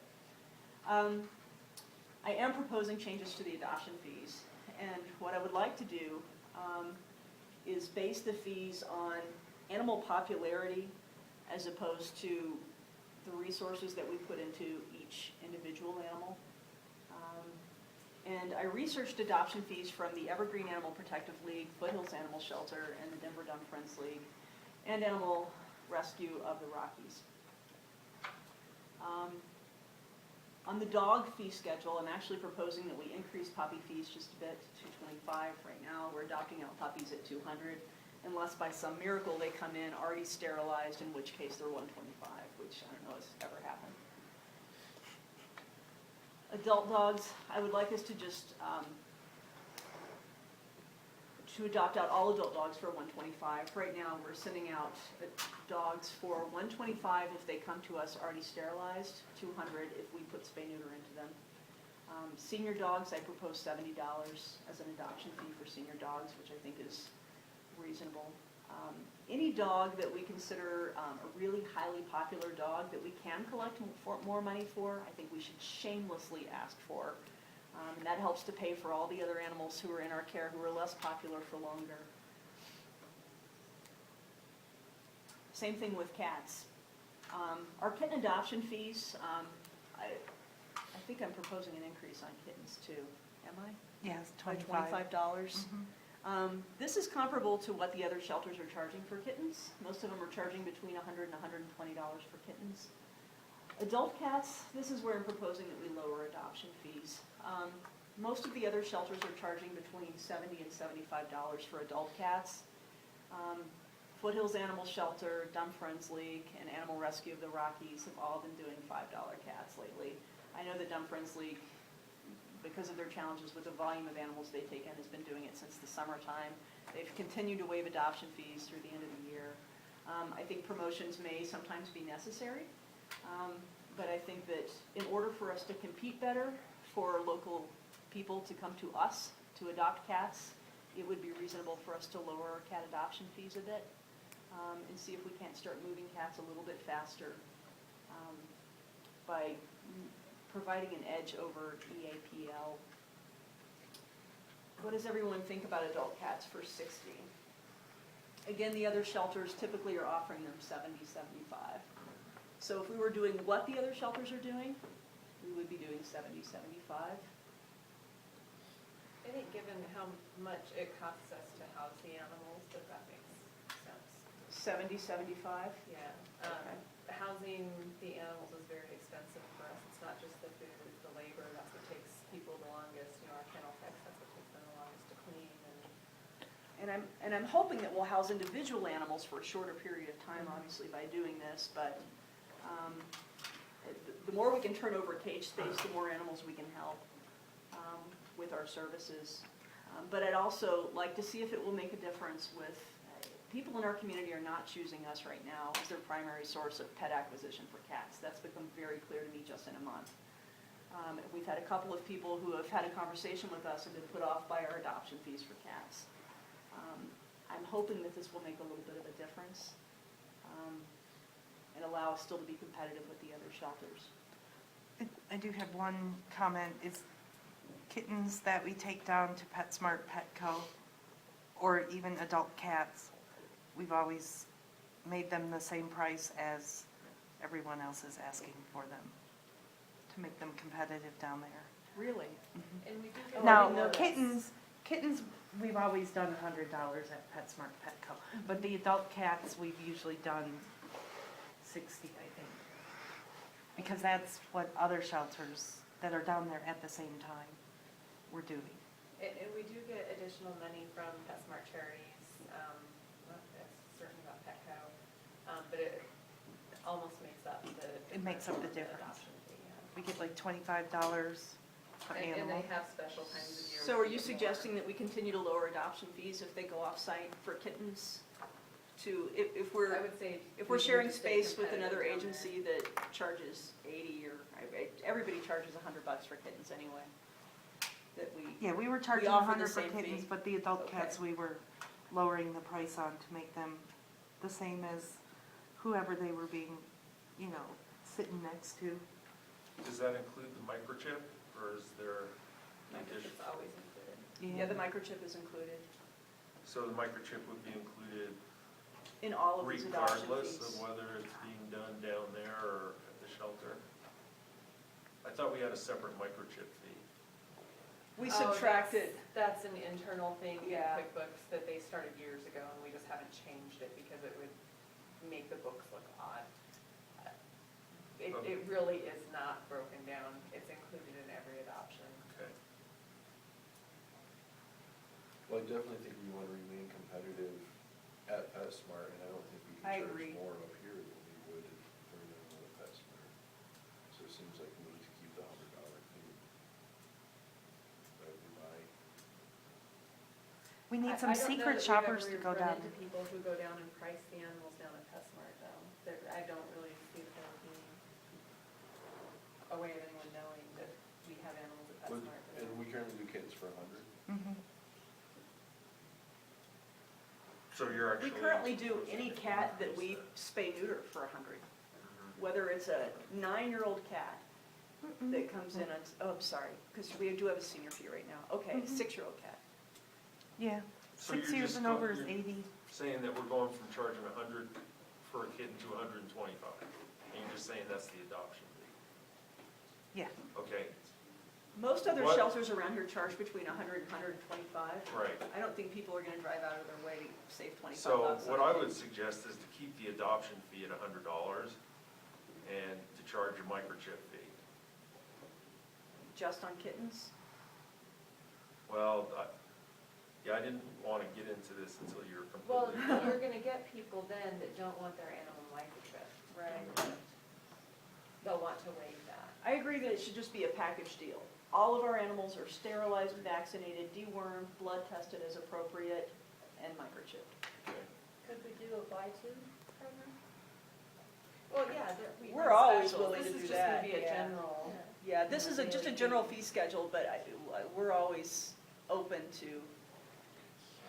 I am proposing changes to the adoption fees, and what I would like to do is base the fees on animal popularity as opposed to the resources that we put into each individual animal. And I researched adoption fees from the Evergreen Animal Protective League, Foothills Animal Shelter, and the Denver Dumb Friends League, and Animal Rescue of the Rockies. On the dog fee schedule, I'm actually proposing that we increase puppy fees just a bit to $225 right now. We're adopting out puppies at $200, unless by some miracle they come in already sterilized, in which case they're $125, which I don't know has ever happened. Adult dogs, I would like us to just to adopt out all adult dogs for $125. Right now, we're sending out dogs for $125 if they come to us already sterilized, $200 if we put spay-neuter into them. Senior dogs, I propose $70 as an adoption fee for senior dogs, which I think is reasonable. Any dog that we consider a really highly popular dog that we can collect more money for, I think we should shamelessly ask for. And that helps to pay for all the other animals who are in our care who are less popular for longer. Same thing with cats. Our kitten adoption fees, I think I'm proposing an increase on kittens too. Am I? Yes, By $25. This is comparable to what the other shelters are charging for kittens. Most of them are charging between $100 and $120 for kittens. Adult cats, this is where I'm proposing that we lower adoption fees. Most of the other shelters are charging between $70 and $75 for adult cats. Foothills Animal Shelter, Dumb Friends League, and Animal Rescue of the Rockies have all been doing $5 cats lately. I know the Dumb Friends League, because of their challenges with the volume of animals they take in, has been doing it since the summertime. They've continued to waive adoption fees through the end of the year. I think promotions may sometimes be necessary, but I think that in order for us to compete better, for local people to come to us to adopt cats, it would be reasonable for us to lower our cat adoption fees a bit and see if we can't start moving cats a little bit faster by providing an edge over EAPL. What does everyone think about adult cats for $60? Again, the other shelters typically are offering them $70, $75. So if we were doing what the other shelters are doing, we would be doing $70, $75. I think given how much it costs us to house the animals, that makes sense. $70, $75? Yeah. Okay. Housing the animals is very expensive for us. It's not just the food, it's the labor. That's what takes people the longest. You know, our kennel techs, that's what takes them the longest to clean. And I'm hoping that we'll house individual animals for a shorter period of time, obviously, by doing this, but the more we can turn over cage space, the more animals we can help with our services. But I'd also like to see if it will make a difference with people in our community are not choosing us right now as their primary source of pet acquisition for cats. That's become very clear to me just in a month. We've had a couple of people who have had a conversation with us and been put off by our adoption fees for cats. I'm hoping that this will make a little bit of a difference and allow us still to be competitive with the other shelters. I do have one comment, is kittens that we take down to PetSmart, Petco, or even adult cats, we've always made them the same price as everyone else is asking for them, to make them competitive down there. Really? And we do Oh, get. I Now, didn't know this. kittens, we've always done $100 at PetSmart, Petco, but the adult cats, we've usually done 60, I think. Because that's what other shelters that are down there at the same time were doing. And we do get additional money from PetSmart charities, not certain about Petco, but it almost makes up the. It makes up the difference difference. in adoption fee, yeah. We get like $25 per And animal. they have special times of year. So where are you get more. suggesting that we continue to lower adoption fees if they go off-site for kittens? If we're, I would say. if we we're need sharing to stay space with another competitive down there. agency that charges 80 or, everybody charges $100 for kittens anyway, that we. Yeah, we were charging offer the 100 for same kittens, fee. but the adult Okay. cats, we were lowering the price on to make them the same as whoever they were being, sitting next to. Does that include the microchip, or is there an addition? Microchip's always included. Yeah, the microchip is included So the microchip would be included in all of these adoption regardless fees. of whether it's being done down there or at the shelter? I thought we had a separate microchip fee. We Oh, subtracted, That's an internal thing in Yeah. QuickBooks that they started years ago, and we just haven't changed it because it would make the books look odd. Okay. It really is not broken down. It's included in every adoption. Okay. Well, I definitely think we want to remain competitive at PetSmart, and I don't think we I can agree. charge more up here than we would for them at PetSmart. So it seems like we need to keep the $100 fee. That would be my, We need I some don't know secret that we've shoppers ever to go run down. into people who go down and price the animals down at PetSmart, though. I don't really see that there being a way of anyone knowing that we have animals at would- PetSmart. and we currently do kittens for 100. Mhm. So you're we actually. currently do any cat that we spay neuter for 100. Whether it's a 9-year-old cat that comes in, I'm sorry, because we do have a senior fee right now. Okay, a 6-year-old cat. Yeah, So 6 you're years just and go- over is you're 80. Saying that we're going from charging 100 for a kitten to 125, and you're just saying that's the adoption fee? Yeah. Okay, Most other What- shelters around here charge between 100 and 125. right. I don't think people are gonna drive out of their way to save 25 So bucks. what on I it. would suggest is to keep the adoption fee at $100 and to charge a microchip fee. Just on kittens? Well, I didn't want to get into this until you're Well, completely. you're gonna get people then that don't want their animal microchipped. Right. They'll want to waive that. I agree that it should just be a package deal. All of our animals are sterilized, vaccinated, dewormed, blood tested as appropriate, and microchipped. Okay. Could we do a buy-two program? Well, yeah, we We're run always specials. willing to do This is that, just gonna be a yeah. general. Yeah, this is just a general fee schedule, but we're always open to,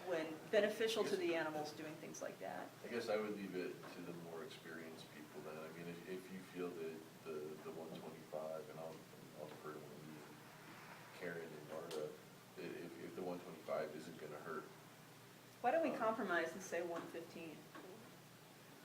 when beneficial to the animals, doing things like that. I guess I would leave it to the more experienced people then. I mean, if you feel that the 125, and I'll defer to Wendy, Karen and Marta, if the 125 isn't gonna hurt. Why don't we compromise and say 115?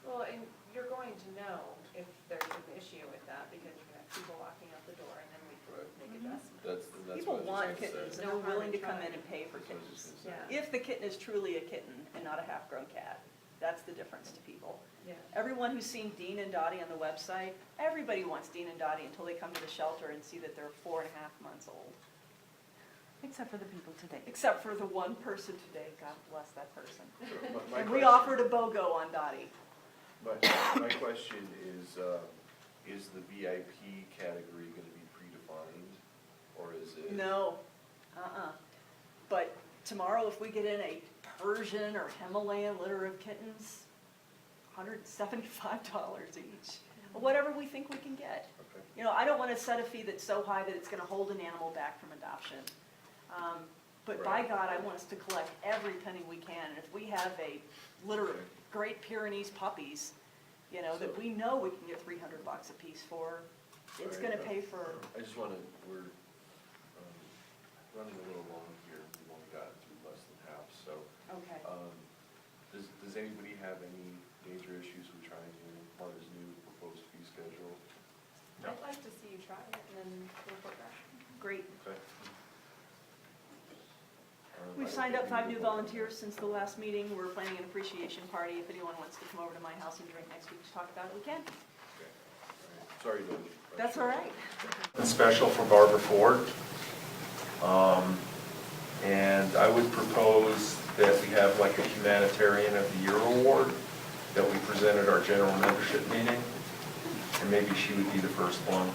Well, and you're going to know if there's an issue with that, because you're gonna have people walking out the door, and then we Right. can make Mhm. adjustments. That's People what I want was just gonna kittens, say. and No they're harm willing in to come in trying. and pay for That's what I was kittens. just gonna Yeah. say. If the kitten is truly a kitten and not a half-grown cat, that's the difference to people. Yeah. Everyone who's seen Dean and Dottie on the website, everybody wants Dean and Dottie until they come to the shelter and see that they're 4.5 months old. Except for the people today. Except for the one person today, God bless that person. So my And we question- offered a BOGO on Dottie. But my question is the VIP category gonna be predefined, or is it? No, But tomorrow, if we get in a Persian or Himalayan litter of kittens, $175 each, whatever we think we can get. Okay. You know, I don't want to set a fee that's so high that it's going to hold an animal back from adoption. But by Right. God, I want us to collect every penny we can. And if we have a litter of Okay. Great Pyrenees puppies, you know, that So- we know we can get $300 a piece for, it's Right. going to pay for, I just wanna, we're running a little long here, we've only got through less than half, so. okay. Does anybody have any major issues with trying Marta's new proposed fee schedule? No. I'd like to see you try it and then report back. Great. Okay. We've signed up 5 new volunteers since the last meeting. We're planning an appreciation party. If anyone wants to come over to my house and drink next week to talk about it, we can. Sorry to. That's all right. And special for Barbara Ford. And I would propose that we have like a Humanitarian of the Year award that we present at our general membership meeting. And maybe she would be the first one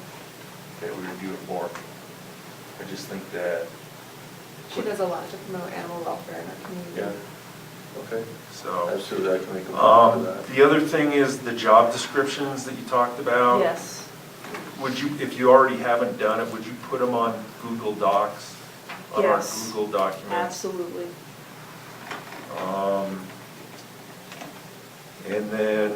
that we would do it for. I just think that, She does a lot to promote animal welfare in our community. Yeah, okay, so. absolutely, I can make a motion for that. The other thing is the job descriptions that you talked about. Yes. Would you, if you already haven't done it, would you put them on Google Docs? On our Yes. Google documents? Absolutely. And then,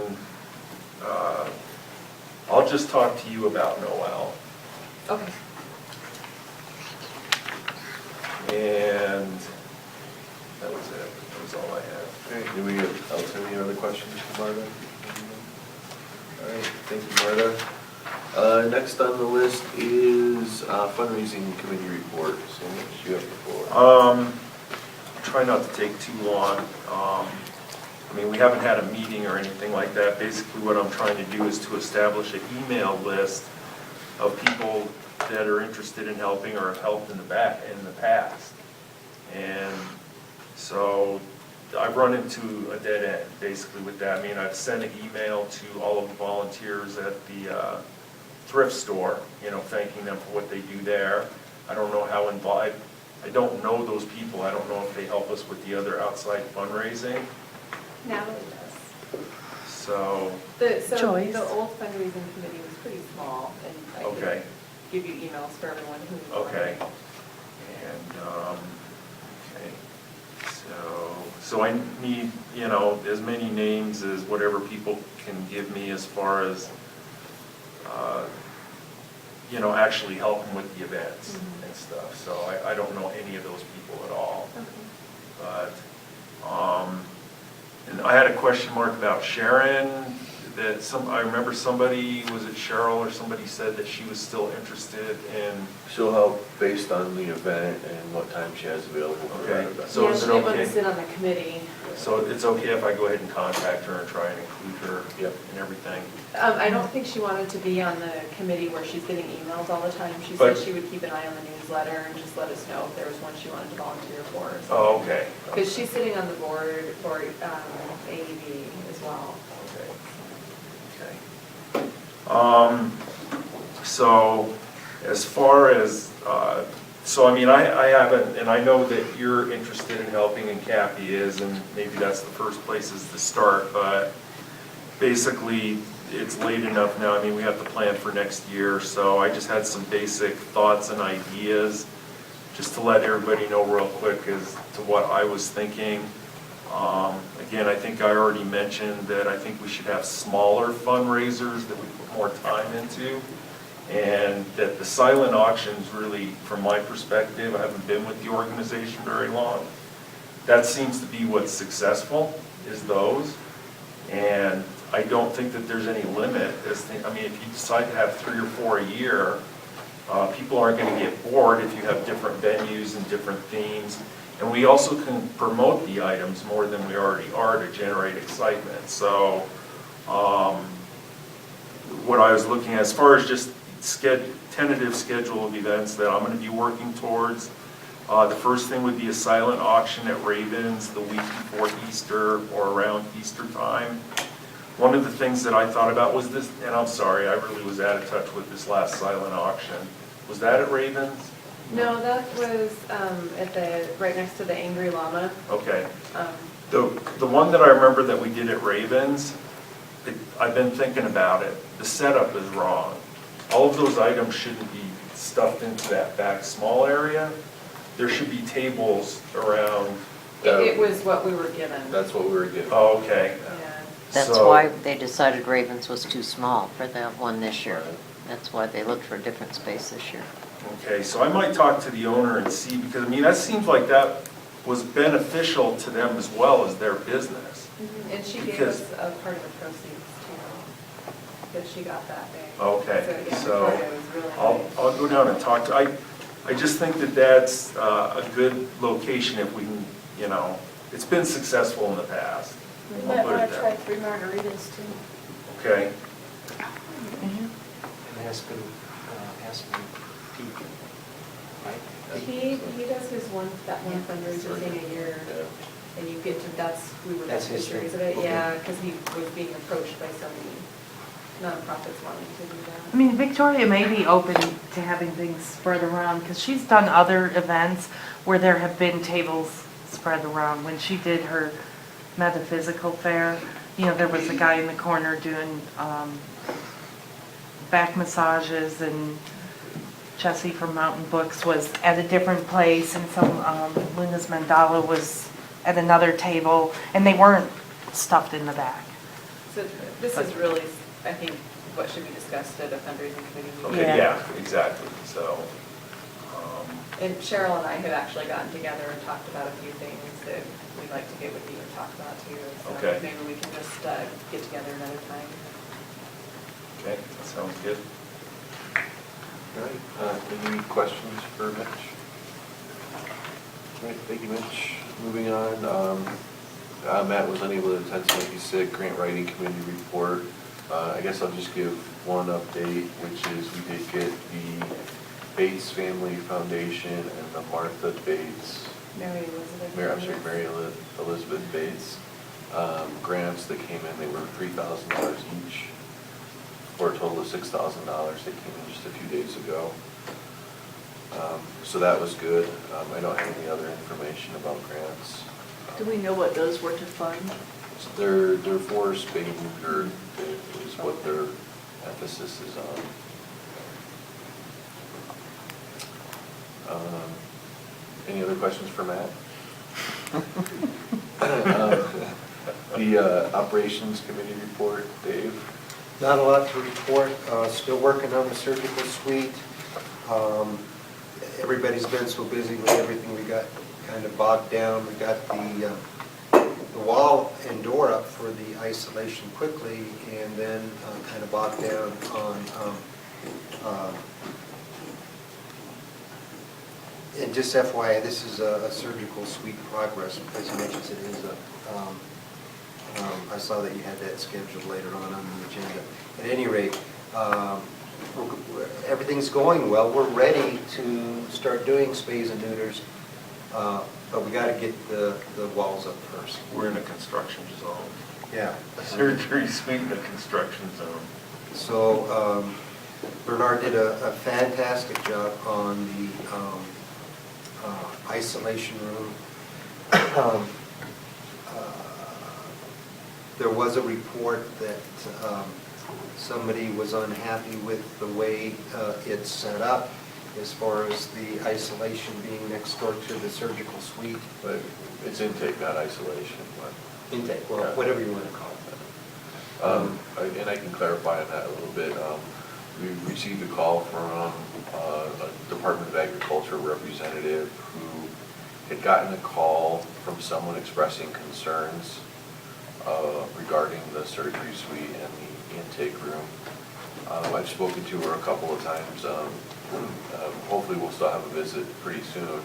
I'll just talk to you about Noel. Okay. And that was it, that was all I had. Okay, do we have any other questions for Marta? All right, thank you, Marta. Next on the list is fundraising committee report, so what you have before? Try not to take too long. I mean, we haven't had a meeting or anything like that. Basically, what I'm trying to do is to establish an email list of people that are interested in helping or have helped in the past. And so I've run into a dead end, basically, with that. I mean, I've sent an email to all of the volunteers at the thrift store, you know, thanking them for what they do there. I don't know how involved, I don't know those people. I don't know if they help us with the other outside fundraising. Natalie does. So, So Joyce. the old fundraising committee was pretty small, and I okay, could give you emails for everyone who. okay. And, okay, so I need, you know, as many names as whatever people can give me as far as, you know, actually helping with the events and stuff. So I don't know any of those people at all. Okay. But, and I had a question mark about Sharon, that I remember somebody, was it Cheryl or somebody said that she was still interested in, She'll help based on the event and what time she has available for that okay, event. so is it Yeah, she didn't want okay? to sit on the committee. So it's okay if I go ahead and contact her and try and include her Yep. and everything? I don't think she wanted to be on the committee where she's getting emails all the time. She But- said she would keep an eye on the newsletter and just let us know if there was one she wanted to volunteer for or something. Oh, okay. Because she's sitting on the board for AEB as well. Okay. So as far as, so I mean, I haven't, and I know that you're interested in helping and Kathy is, and maybe that's the first places to start, but basically it's late enough now. I mean, we have to plan for next year, so I just had some basic thoughts and ideas just to let everybody know real quick as to what I was thinking. Again, I think I already mentioned that I think we should have smaller fundraisers that we put more time into. And that the silent auctions really, from my perspective, I haven't been with the organization very long. That seems to be what's successful, is those. And I don't think that there's any limit. I mean, if you decide to have 3 or 4 a year, people aren't going to get bored if you have different venues and different themes. And we also can promote the items more than we already are to generate excitement. So what I was looking at, as far as just tentative schedule of events that I'm going to be working towards, the first thing would be a silent auction at Ravens the week before Easter or around Easter time. One of the things that I thought about was this, and I'm sorry, I really was out of touch with this last silent auction. Was that at Ravens? No, that was right next to the Angry Llama. Okay. The one that I remember that we did at Ravens, I've been thinking about it. The setup is wrong. all of those items shouldn't be stuffed into that back small area. There should be tables around. It was what we were given. That's what we were given. Oh, okay. Yeah. That's So- why they decided Ravens was too small for that one this year. Right. That's why they looked for a different space this year. Okay, so I might talk to the owner and see, because I mean, that seems like that was beneficial to them as well as their business. And she gave Because- us a part of the proceeds too, that she got that day. Okay, yeah, so Victoria was really I'll nice. go down and talk to, I just think that that's a good location if we can, you know, it's been successful in the past. You I'll might put it want to there. try 3 margaritas too. Okay, And Aspen Peak, right? He does that one fundraiser thing a year, Yeah. and you get to, we were That's his beneficiaries of thing. it, Okay. yeah, because he was being approached by so many nonprofits wanting to do I that. mean, Victoria may be open to having things spread around, because she's done other events where there have been tables spread around. When she did her metaphysical fair, you know, there was a guy in the corner doing back massages, and Jessie from Mountain Books was at a different place, and some Luna's Mandala was at another table, and they weren't stuffed in the back. So this is really, I think, what should be discussed at a fundraising committee meeting. okay, Yeah. yeah, exactly, so, And Cheryl and I had actually gotten together and talked about a few things that we'd like to get with you and talk about too. So Okay. maybe we can just get together another time. okay, that sounds good. All right, any questions for Mitch? All right, thank you, Mitch. Moving on, Matt was unable to attend, so he's sick. Grant writing committee report. I guess I'll just give one update, which is we did get the Bates Family Foundation and the Martha Bates, Mary Elizabeth. Mary Elizabeth Bates, grants that came in. They were $3,000 each, for a total of $6,000. They came in just a few days ago. So that was good. I don't have any other information about grants. Do we know what those were to fund? They're for spay neuter is what their emphasis is on. Any other questions for Matt? The operations committee report, Dave? Not a lot to report, still working on the surgical suite. Everybody's been so busy with everything, we got kind of bogged down. We got the wall and door up for the isolation quickly, and then kind of bogged down on, and just FYI, this is a surgical suite progress, as much as it is I saw that you had that scheduled later on the agenda. At any rate, everything's going well. We're ready to start doing spays and neuters, but we got to get the walls up first. We're in a construction zone. Yeah. Surgery suite in a construction zone. So Bernard did a fantastic job on the isolation room. There was a report that somebody was unhappy with the way it's set up as far as the isolation being next door to the surgical suite. But it's intake, not isolation. Intake, well, whatever you want to call it. And I can clarify on that a little bit. We received a call from a Department of Agriculture representative who had gotten a call from someone expressing concerns regarding the surgery suite and the intake room. I've spoken to her a couple of times. Hopefully we'll still have a visit pretty soon,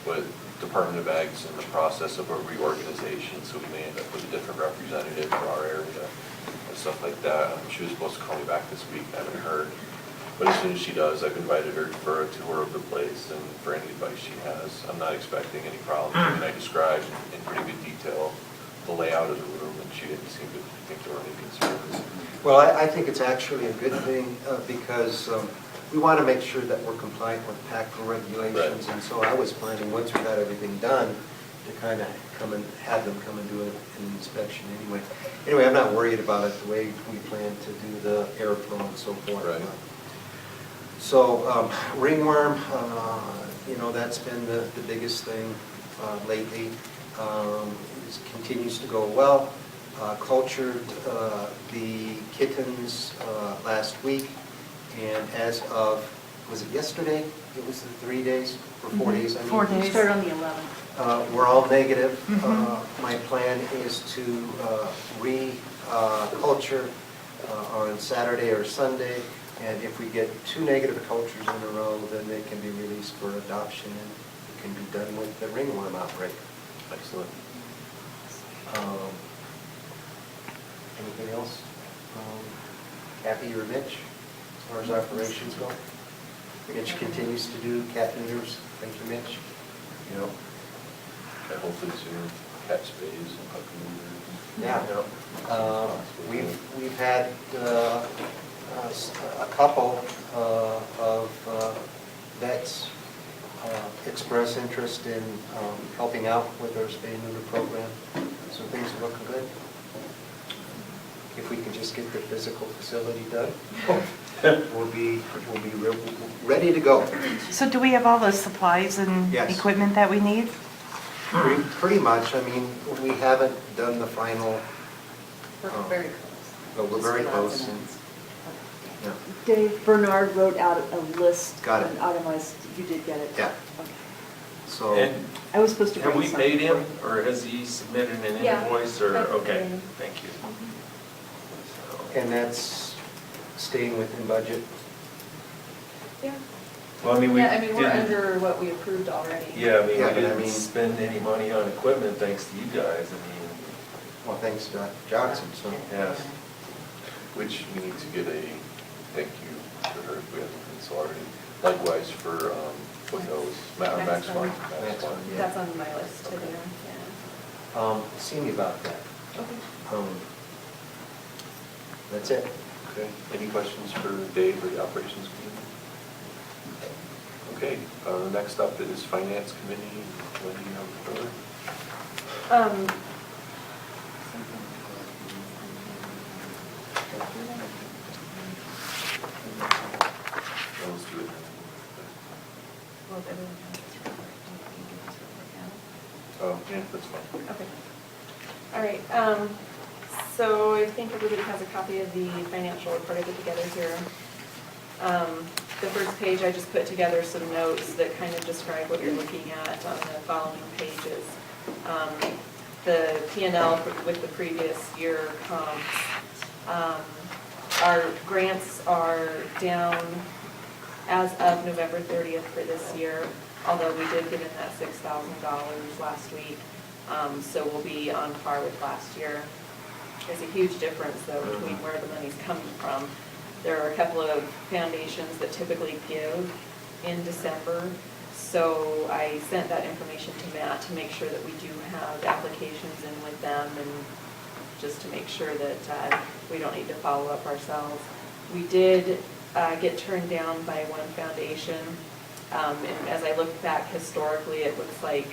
but Department of Ag's in the process of a reorganization, so we may end up with a different representative for our area and stuff like that. She was supposed to call me back this week, I haven't heard. But as soon as she does, I've invited her for a tour of the place and for any advice she has. I'm not expecting any problems. I mean, I described in pretty good detail the layout of the room, and she didn't seem to think there were any concerns. Well, I think it's actually a good thing because we want to make sure that we're compliant with PACFA regulations. Right. And so I was planning, once we got everything done, to kind of come and have them come and do an inspection anyway. Anyway, I'm not worried about it, the way we plan to do the airflow and so forth. Right. So ringworm, that's been the biggest thing lately. It continues to go well. Cultured the kittens last week, and as of, was it yesterday? It was the 3 days, or 4 days, I mean. 4 days. Started on the 11th. We're all negative. Mhm. My plan is to re-culture on Saturday or Sunday, and if we get 2 negative cultures in a row, then they can be released for adoption, and it can be done with the ringworm outbreak. Excellent. Anything else? Kathy or Mitch, as far as operations go? Mitch continues to do cat neuters. Thank you, Mitch. You know, and hopefully soon, cat spays and puppy neuters. Yeah. We've had a couple of vets express interest in helping out with our spay neuter program, so things are looking good. If we can just get the physical facility done, we'll be ready to go. So do we have all the supplies and Yes. equipment that we need? Pretty much. I mean, we haven't done the final, We're Oh. very close. but we're very Just close. lots of and- notes. yeah. Dave Bernard wrote out a list. Got it. An itemized, you did get it? Yeah. Okay. So, And I was supposed to have bring we something paid him, for you. or has he submitted an Yeah, invoice, or, I've okay, paid him. thank you. and that's staying within budget. Yeah. Well, I mean, we Yeah, I mean, we're didn't, under what we approved already. yeah, I mean, Yeah, we but I didn't mean- spend any money on equipment thanks to you guys, I mean, Well, thanks to Dr. Johnson, so. yes. Which we need to get a thank you to her if we haven't done so already. Likewise for Footnotes, Max Max Fun. Fun. Max Fun, yeah. That's on my list to do, yeah. See me about that. Okay. That's it. Okay, any questions for Dave or the operations committee? Okay, next up is Finance Committee. What do you have for? Let's do it. Well, everyone has this report. Can you give this report now? Oh, yeah, that's fine. Okay. All right, so I think everybody has a copy of the financial report I put together here. The first page, I just put together some notes that kind of describe what you're looking at on the following pages. The P&L with the previous year comps. Our grants are down as of November 30th for this year, although we did get in that $6,000 last week. So we'll be on par with last year. There's a huge difference though between where the money's coming from. There are a couple of foundations that typically give in December. So I sent that information to Matt to make sure that we do have applications in with them, and just to make sure that we don't need to follow up ourselves. We did get turned down by one foundation. And as I look back historically, it looks like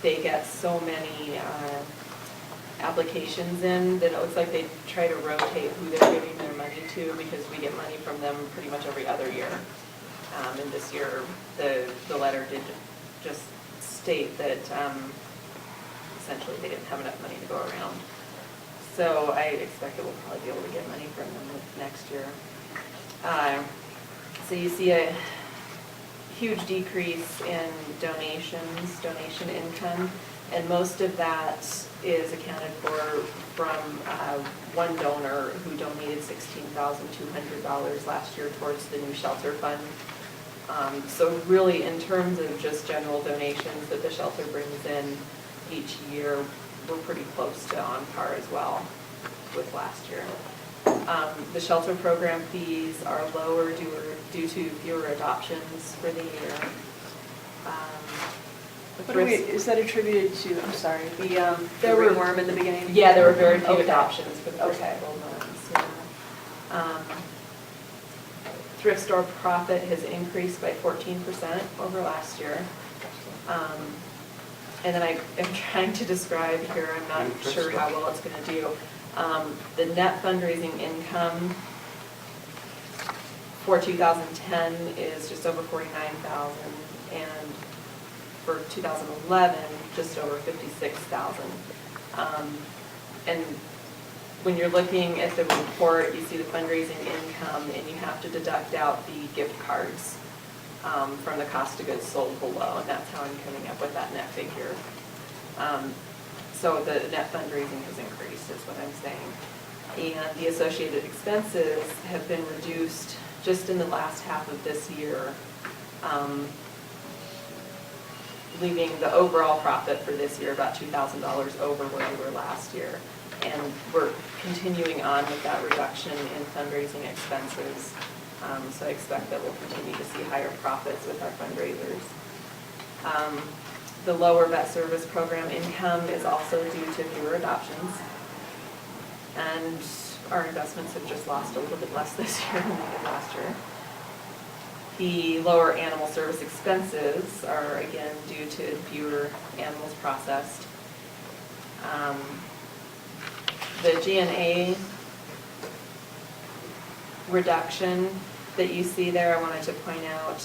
they get so many applications in that it looks like they try to rotate who they're giving their money to, because we get money from them pretty much every other year. And this year, the letter did just state that essentially they didn't have enough money to go around. So I expect that we'll probably be able to get money from them next year. So you see a huge decrease in donation income, and most of that is accounted for from one donor who donated $16,200 last year towards the new shelter fund. So really, in terms of just general donations that the shelter brings in each year, we're pretty close to on par as well with last year. The shelter program fees are lower due to fewer adoptions for the year. Is that attributed to, I'm sorry, the There were- ringworm in the beginning? Yeah, there were very few Okay. adoptions for the first Okay. couple of months. Yeah. Thrift store profit has increased by 14% over last year. And then I am trying to describe here, I'm not sure how well it's going to do. The net fundraising income for 2010 is just over 49,000, and for 2011, just over 56,000. And when you're looking at the report, you see the fundraising income, and you have to deduct out the gift cards from the cost of goods sold below, and that's how I'm coming up with that net figure. So the net fundraising has increased, is what I'm saying. And the associated expenses have been reduced just in the last half of this year, leaving the overall profit for this year about $2,000 over where we were last year. And we're continuing on with that reduction in fundraising expenses. So I expect that we'll continue to see higher profits with our fundraisers. The lower vet service program income is also due to fewer adoptions. And our investments have just lost a little bit less this year than they did last year. The lower animal service expenses are again due to fewer animals processed. The G&A reduction that you see there, I wanted to point out,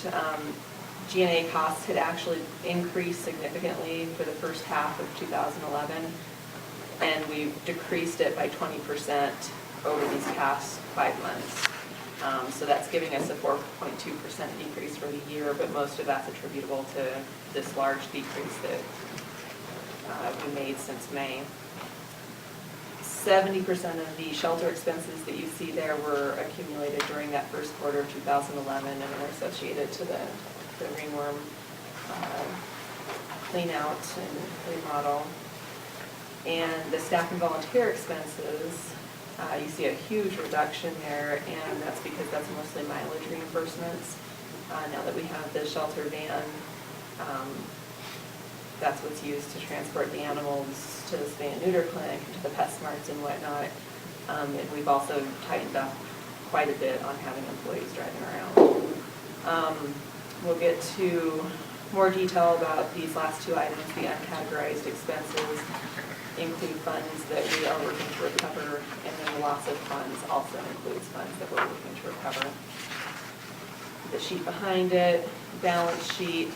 G&A costs had actually increased significantly for the first half of 2011, and we've decreased it by 20% over these past 5 months. So that's giving us a 4.2% decrease for the year, but most of that's attributable to this large decrease that we made since May. 70% of the shelter expenses that you see there were accumulated during that first quarter of 2011 and are associated to the ringworm clean out and remodel. And the staff and volunteer expenses, you see a huge reduction there, and that's because that's mostly mileage reimbursements. Now that we have the shelter van, that's what's used to transport the animals to the spay and neuter clinic, to the pet smarts and whatnot. And we've also tightened up quite a bit on having employees driving around. We'll get to more detail about these last two items. The uncategorized expenses include funds that we are working to recover, and then the loss of funds also includes funds that we're working to recover. The sheet behind it, balance sheet,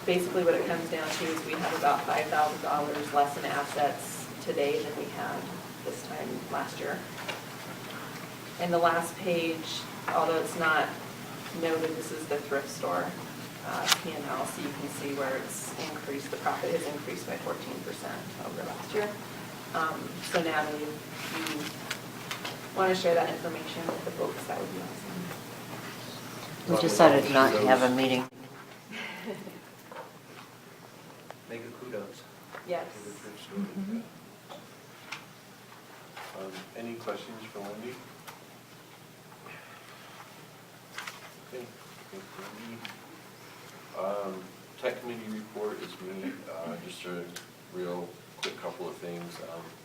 basically what it comes down to is we have about $5,000 less in assets today than we had this time last year. And the last page, although it's not noted, this is the thrift store P&L, so you can see where it's increased, the profit has increased by 14% over last year. So Natalie, if you want to share that information with the folks, that would be awesome. We decided not to have a meeting. Make a kudos. Yes. To the thrift store. Any questions for Wendy? Okay. Thank you, Wendy. Tech committee report is me. Just a real quick couple of things.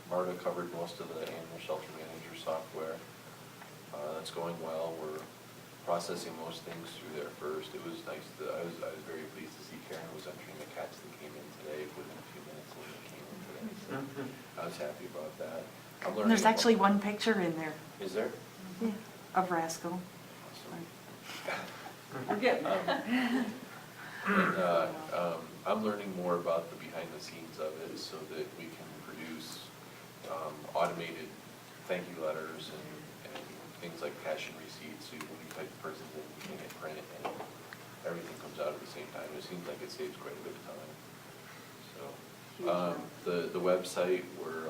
Marta covered most of the animal shelter manager software. That's going well. We're processing most things through there first. It was nice I was very pleased to see Karen was entering the cats that came in today within a few minutes when they came in today. So I was happy about that. I'm learning. There's actually one picture in there. Is there? Yeah, of Rascal. Awesome. We're getting there. And, I'm learning more about the behind the scenes of it so that we can produce automated thank you letters and things like cash and receipts. So when you type the person's in, you can hit print and everything comes out at the same time. It seems like it saves quite a bit of time. So the website, we're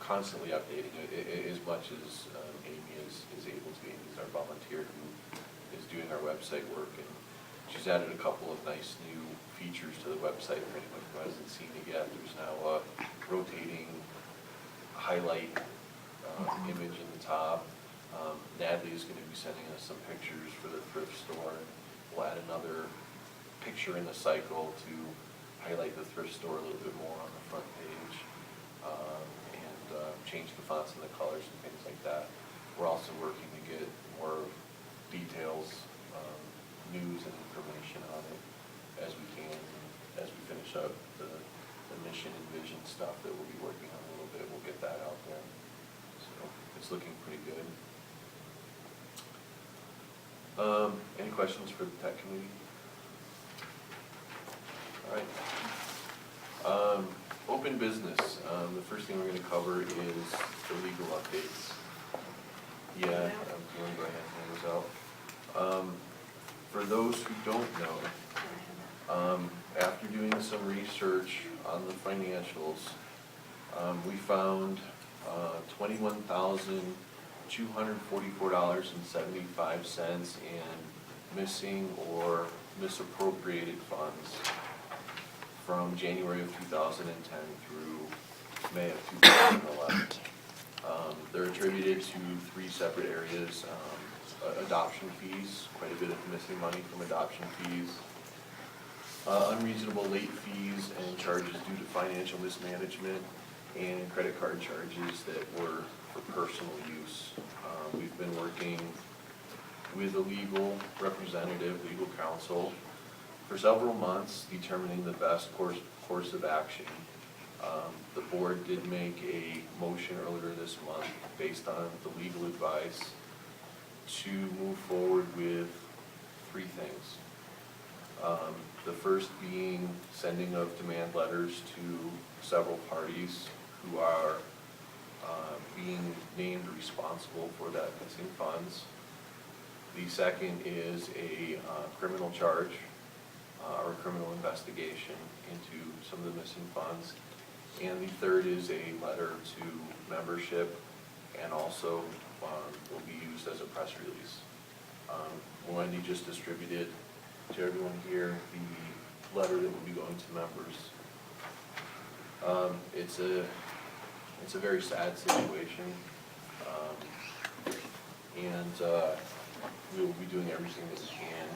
constantly updating it as much as Amy is able to. Amy's our volunteer who is doing our website work, and she's added a couple of nice new features to the website for anyone who hasn't seen it yet. There's now a rotating highlight image in the top. Natalie is going to be sending us some pictures for the thrift store. We'll add another picture in the cycle to highlight the thrift store a little bit more on the front page, and change the fonts and the colors and things like that. We're also working to get more details, news and information on it as we can, as we finish up the mission and vision stuff that we'll be working on a little bit. We'll get that out there. So it's looking pretty good. Any questions for the tech committee? All right. Open business. The first thing we're going to cover is the legal updates. Yeah, I'm going to go ahead and hand those out. For those who don't know, after doing some research on the financials, we found $21,244.75 in missing or misappropriated funds from January of 2010 through May of 2011. They're attributed to three separate areas. Adoption fees, quite a bit of missing money from adoption fees, unreasonable late fees and charges due to financial mismanagement, and credit card charges that were for personal use. We've been working with a legal representative, legal counsel, for several months, determining the best course of action. The board did make a motion earlier this month based on the legal advice to move forward with three things. The first being sending of demand letters to several parties who are being named responsible for that missing funds. The second is a criminal charge or criminal investigation into some of the missing funds. And the third is a letter to membership, and also will be used as a press release. Wendy just distributed to everyone here the letter that will be going to members. It's a very sad situation, and we will be doing everything that we can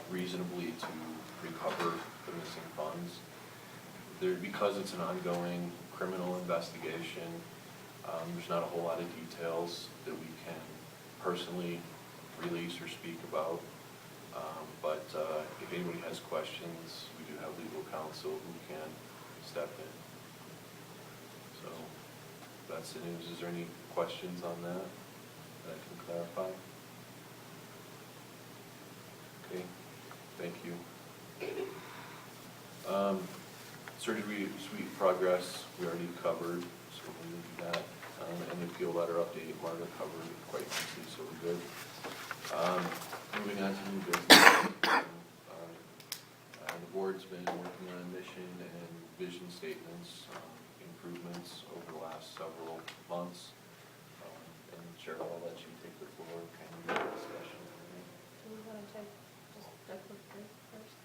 reasonably to recover the missing funds. Because it's an ongoing criminal investigation, there's not a whole lot of details that we can personally release or speak about. But if anybody has questions, we do have legal counsel who can step in. So that's the news. Is there any questions on that I can clarify? Okay, thank you. Sweet progress, we already covered, so we're going to do that. And the appeal letter update, Marta covered quite nicely, so we're good. Moving on to new business. The board's been working on mission and vision statements, improvements over the last several months. And Cheryl, I'll let you take the floor, kind of do the discussion. Do you want to take just a quick break first?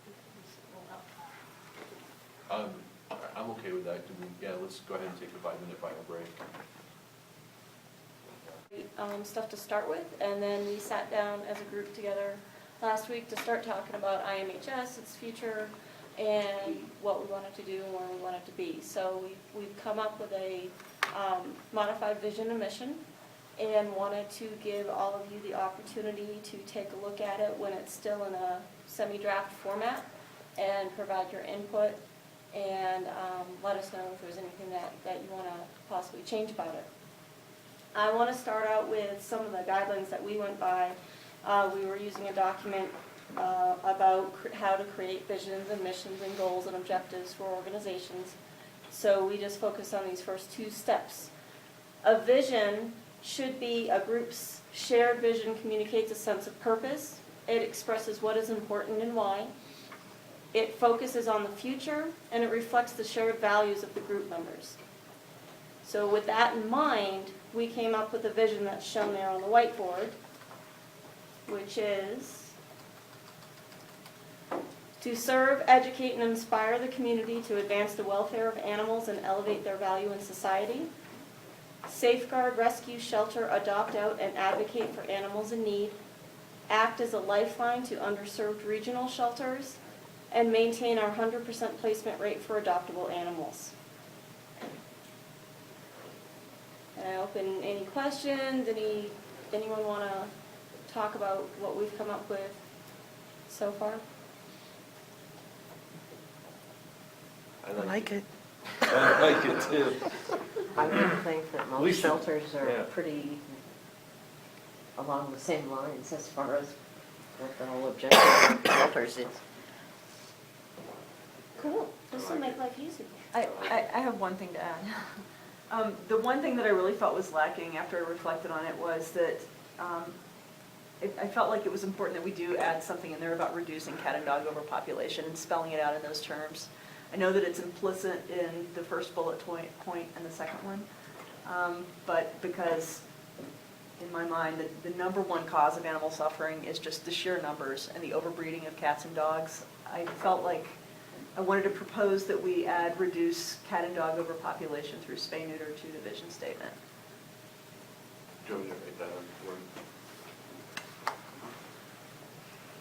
I'm okay with that. Let's go ahead and take a 5-minute final break. Stuff to start with, and then we sat down as a group together last week to start talking about IMHS, its future, and what we wanted to do and where we wanted to be. So we've come up with a modified vision and mission, and wanted to give all of you the opportunity to take a look at it when it's still in a semi-draft format, and provide your input, and let us know if there's anything that you want to possibly change about it. I want to start out with some of the guidelines that we went by. We were using a document about how to create visions and missions and goals and objectives for organizations. So we just focused on these first two steps. A vision should be a group's shared vision, communicates a sense of purpose. It expresses what is important and why. It focuses on the future, and it reflects the shared values of the group members. So with that in mind, we came up with a vision that's shown there on the whiteboard, which is to serve, educate, and inspire the community to advance the welfare of animals and elevate their value in society. Safeguard, rescue, shelter, adopt out, and advocate for animals in need. Act as a lifeline to underserved regional shelters, and maintain our 100% placement rate for adoptable animals. And I open any questions. Anyone want to talk about what we've come up with so far? I like it. I like it too. I would think that We most should- shelters yeah. are pretty along the same lines as far as what the whole objective of the shelters is. Cool, this will make life easy. I have one thing to add. The one thing that I really felt was lacking after I reflected on it was that I felt like it was important that we do add something in there about reducing cat and dog overpopulation and spelling it out in those terms. I know that it's implicit in the first bullet point and the second one, but because in my mind, the number one cause of animal suffering is just the sheer numbers and the overbreeding of cats and dogs. I felt like I wanted to propose that we add reduce cat and dog overpopulation through spay neuter to the vision statement. Do you want me to write that on board?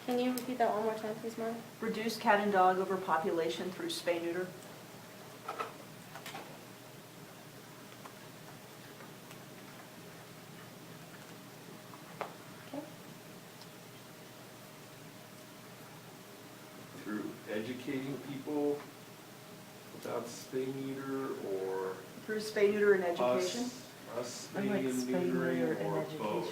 Can you repeat that one more time, please, Mark? Reduce cat and dog overpopulation through spay neuter. Okay. Through educating people about spay neuter or Through spay neuter and education. us I like spaying and spay, neuter, neutering and or education. both?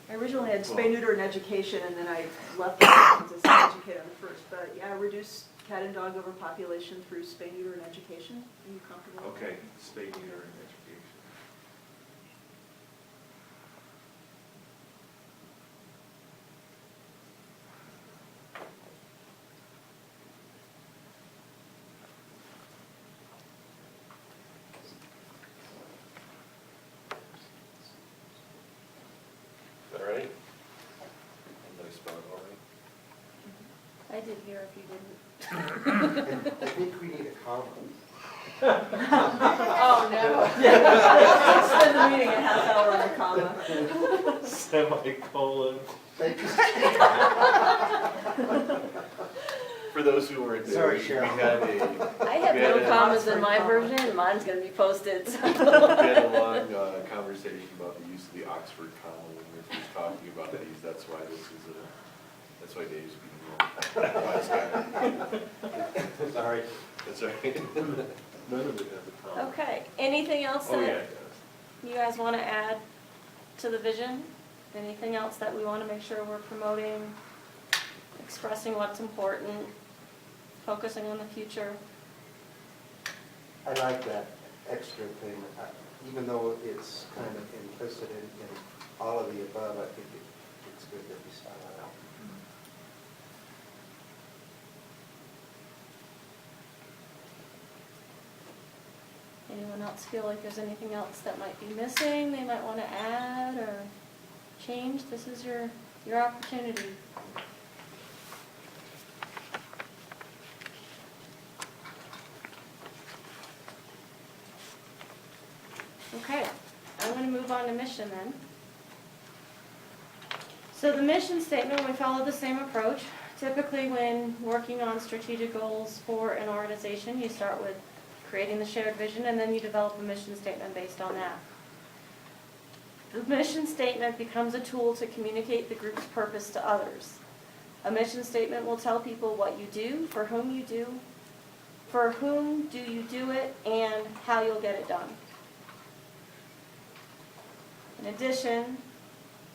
I originally had spay neuter and education, and then I left the sentence as educate on the first. But yeah, reduce cat and dog overpopulation through spay neuter and education. Are you comfortable with that? Okay, spay neuter and education. All right? Did I spell it all right? I did hear if you didn't. And I think we need a comma. Oh, no. Spend the meeting a half hour on a comma. Semicolon. Thank you. For those who weren't there, Sorry, we Cheryl. had I have we no had a- commas in my version, and mine's gonna be posted, so. We had a long conversation about the use of the Oxford comma when we were first talking about these. That's why that's why Dave's being wrong. Sorry. That's right. None of it has a comma. Okay, anything else Oh, yeah, that it does. you guys wanna add to the vision? Anything else that we wanna make sure we're promoting, expressing what's important, focusing on the future? I like that extra thing, even though it's kind of implicit in all of the above, I think it's good that we spell it out. Anyone else feel like there's anything else that might be missing, they might wanna add or change? This is your opportunity. Okay, I'm gonna move on to mission then. So the mission statement, we follow the same approach. Typically when working on strategic goals for an organization, you start with creating the shared vision and then you develop a mission statement based on that. The mission statement becomes a tool to communicate the group's purpose to others. A mission statement will tell people what you do, for whom you do it, and how you'll get it done. In addition,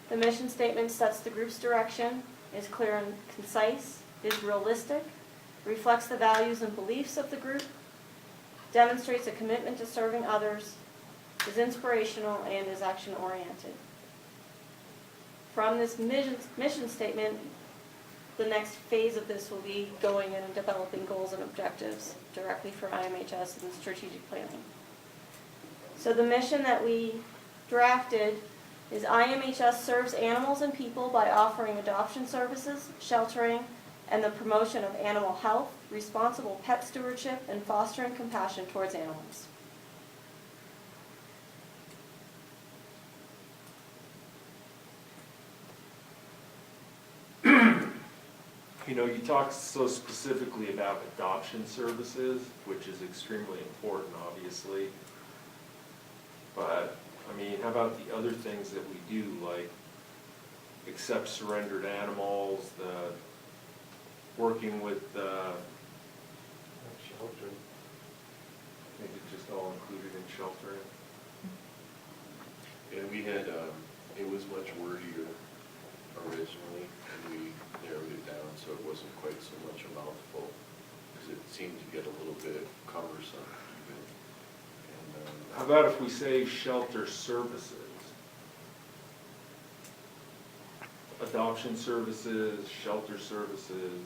the mission statement sets the group's direction, is clear and concise, is realistic, reflects the values and beliefs of the group, demonstrates a commitment to serving others, is inspirational, and is action-oriented. From this mission statement, the next phase of this will be going in and developing goals and objectives directly from IMHS and strategic planning. So the mission that we drafted is IMHS serves animals and people by offering adoption services, sheltering, and the promotion of animal health, responsible pet stewardship, and fostering compassion towards animals. You know, you talk so specifically about adoption services, which is extremely important, obviously. But, I mean, how about the other things that we do, like accept surrendered animals, the working with the, Children. I think it's just all included in sheltering. And we had, it was much wordier originally, and we narrowed it down so it wasn't quite so much a mouthful, because it seemed to get a little bit cumbersome even. And, How about if we say shelter services? Adoption services, shelter services.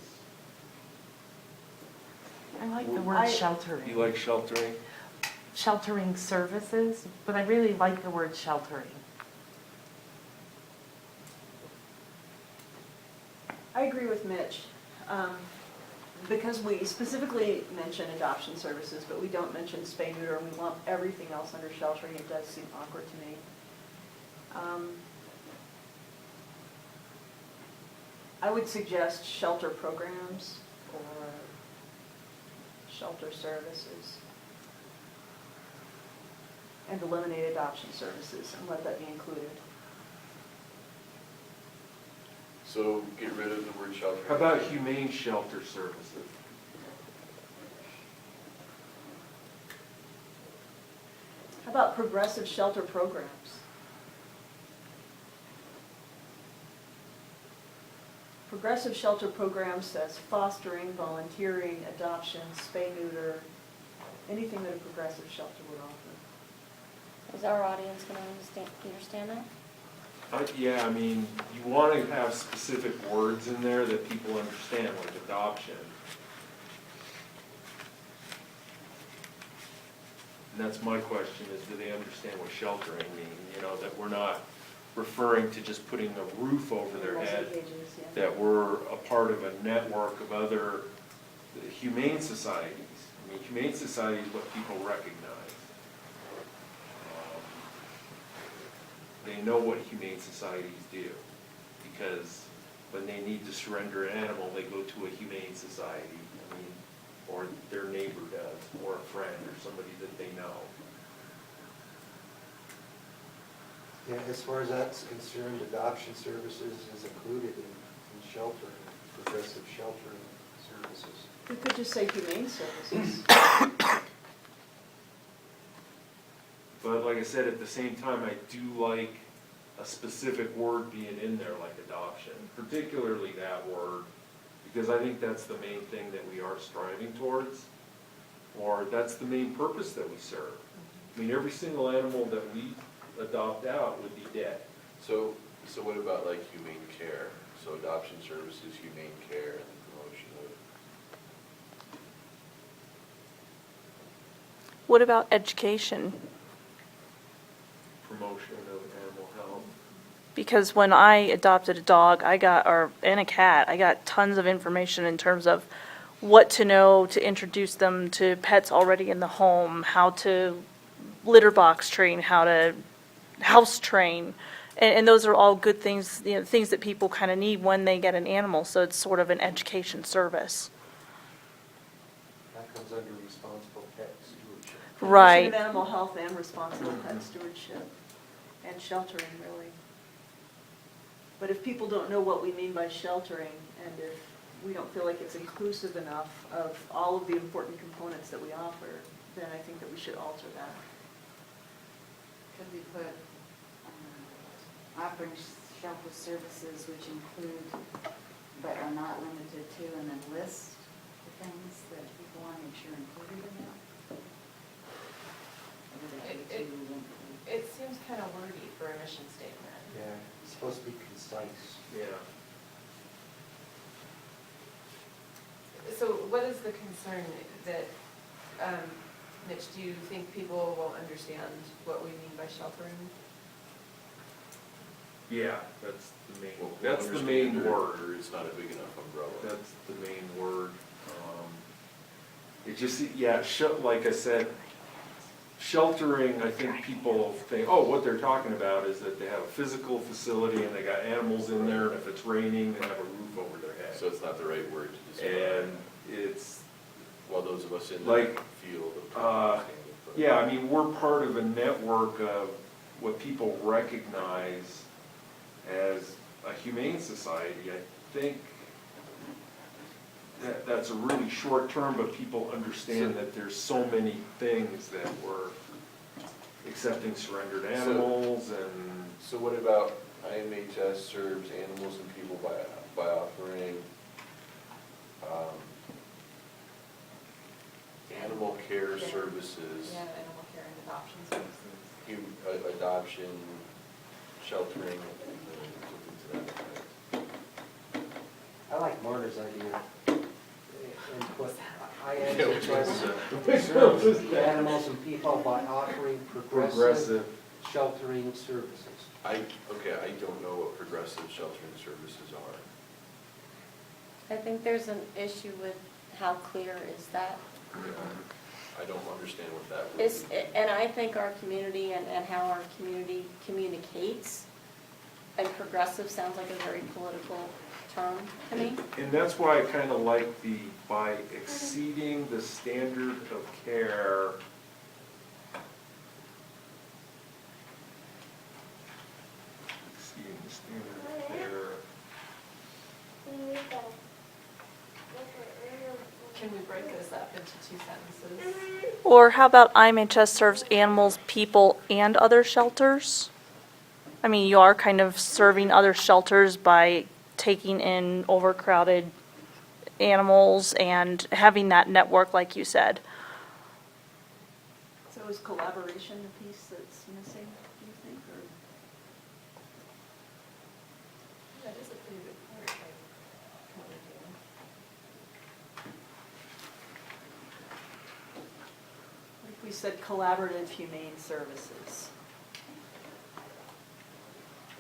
I like the I- word sheltering. You like sheltering? Sheltering services, but I really like the word sheltering. I agree with Mitch, because we specifically mention adoption services, but we don't mention spay neuter, and we lump everything else under sheltering. It does seem awkward to me. I would suggest shelter programs or shelter services, and eliminate adoption services and let that be included. so get rid of the word shelter. How about humane shelter services? How about progressive shelter programs? Progressive shelter program says fostering, volunteering, adoption, spay neuter, anything that a progressive shelter would offer. Is our audience going to understand that? Yeah, I mean, you want to have specific words in there that people understand, like adoption. And that's my question, is do they understand what sheltering means? You know, that we're not referring to just putting a roof over their head, Cages, yeah. that we're a part of a network of other humane societies. I mean, humane society is what people recognize. They know what humane societies do, because when they need to surrender an animal, they go to a humane society, I mean, or their neighbor does, or a friend, or somebody that they know. Yeah, as far as that's concerned, adoption services is included in sheltering, progressive sheltering services. We could just say humane services. But like I said, at the same time, I do like a specific word being in there, like adoption, particularly that word, because I think that's the main thing that we are striving towards, or that's the main purpose that we serve. I mean, every single animal that we adopt out would be dead. So what about like humane care? So adoption services, humane care, and the promotion of. What about education? Promotion of animal health. Because when I adopted a dog, and a cat, I got tons of information in terms of what to know to introduce them to pets already in the home, how to litter box train, how to house train. And those are all good things, you know, things that people kind of need when they get an animal, so it's sort of an education service. That comes under responsible pet stewardship. Right. Promotion of animal health and responsible pet stewardship, and sheltering, really. But if people don't know what we mean by sheltering, and if we don't feel like it's inclusive enough of all of the important components that we offer, then I think that we should alter that. Could we put offering shelter services which include but are not limited to, and then list the things that people want to make sure included in that? Or would that be too lengthy? It seems kind of wordy for a mission statement. Yeah, it's supposed to be concise. Yeah. So what is the concern that, Mitch, do you think people will understand what we mean by sheltering? Yeah, that's the main, Well, that's the understand main or word. It's not a big enough umbrella. That's the main word. It just, yeah, like I said, sheltering, I think people think, oh, what they're talking about is that they have a physical facility and they got animals in there, and if it's raining, they have a roof over their head. So it's not the right word to describe. And it's, Well, those of us in that like, field of understand it, but- yeah, I mean, we're part of a network of what people recognize as a humane society. I think that's a really short term, but people understand that there's so many things that we're accepting surrendered animals and, So what about IMHS serves animals and people by offering animal care services, Yeah, animal care and adoption services. adoption, sheltering, and something to that effect. I like Marta's idea. And put Yeah, which one's serves animals and people by offering progressive sheltering services. I don't know what progressive sheltering services are. I think there's an issue with how clear is that. I don't understand what that would It's, be. and I think our community and how our community communicates, and progressive sounds like a very political term to me. And that's why I kind of like the, by exceeding the standard of care. Exceeding the standard of care. Can we break this up into 2 sentences? Or how about IMHS serves animals, people, and other shelters? I mean, you are kind of serving other shelters by taking in overcrowded animals and having that network, like you said. So is collaboration the piece that's missing, do you think, or? That is a pretty good part, like, what we're doing. Like we said, collaborative humane services.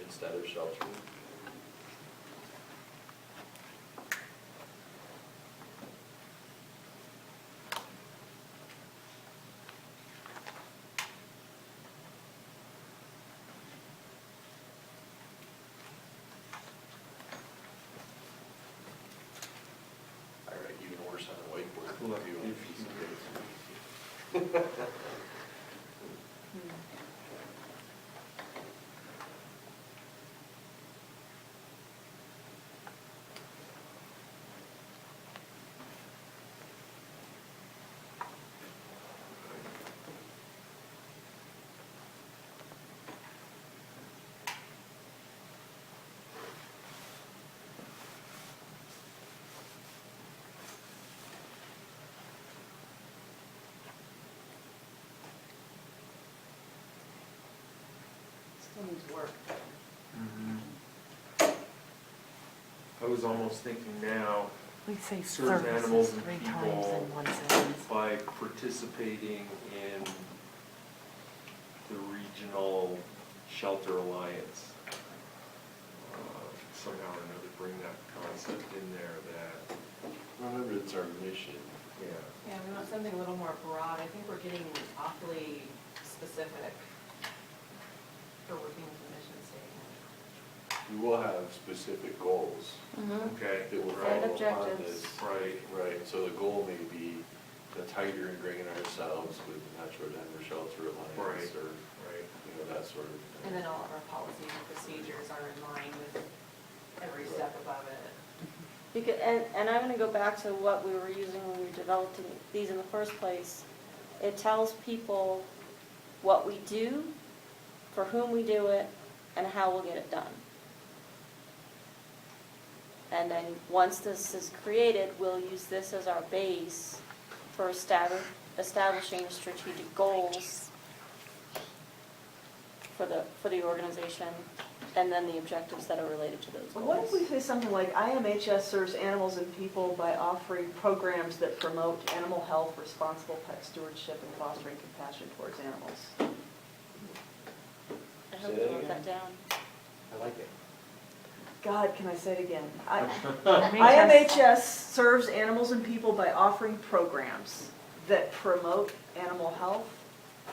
Instead of sheltering. I write even worse on a whiteboard. Collective Still needs work. I was almost thinking now, We say serves animals services and 3 times people in one sentence. by participating in the regional shelter alliance. Somehow or another bring that concept in there that, Remember, it's our mission. yeah. Yeah, we want something a little more broad. I think we're getting awfully specific for working with the mission statement. We will have specific goals Okay, that will And follow upon objectives. this. right. Right, so the goal may be the tighter ingrain ourselves with the Metro Denver Shelter Alliance Right. or, Right. that sort of thing. And then all of our policies and procedures are in line with every step above it. Because, and I'm gonna go back to what we were using when we were developing these in the first place. It tells people what we do, for whom we do it, and how we'll get it done. And then, once this is created, we'll use this as our base for establishing strategic goals for the organization, and then the objectives that are related to those goals. What if we say something like, IMHS serves animals and people by offering programs that promote animal health, responsible pet stewardship, and fostering compassion towards animals? I hope you wrote that down. I like it. God, can I say it again? IMHS. IMHS serves animals and people by offering programs that promote animal health,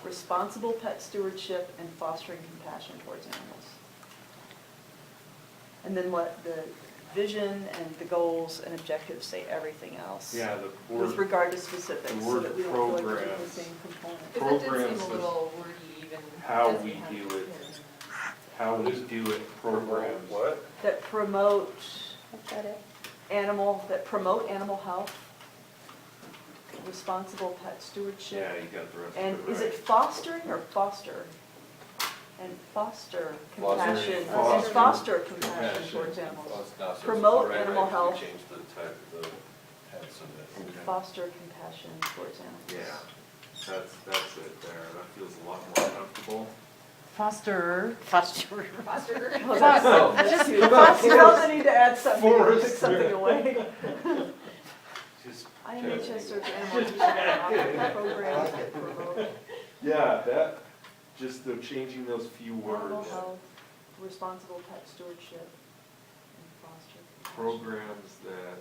responsible pet stewardship, and fostering compassion towards animals. And then what the vision and the goals and objectives say everything else. Yeah, the With word, regard to specifics, the so word that we don't feel like we're doing the programs. same component. Because that did Programs seem a is little wordy even. how as we have do here. it. How we do it, programs. What? That promote Is that it? that promote animal health, responsible pet stewardship. Yeah, you got the rest And of it is it right. fostering or foster And foster Foster- compassion, and foster foster compassion compassion. towards animals. Well, it's not- so it's Promote already animal right, we health. changed the type of the pets and And the. foster compassion towards animals. Yeah, that's it there, that feels a lot more comfortable. Foster. Foster. Foster. Oh, that's- Oh. that's too- Come on, You felt the need to add something, to Forrest. take something away. Just IMHS serves animals who are programs that promote Yeah, that, just the changing those few animal words. health, responsible pet stewardship, and foster compassion. Programs that,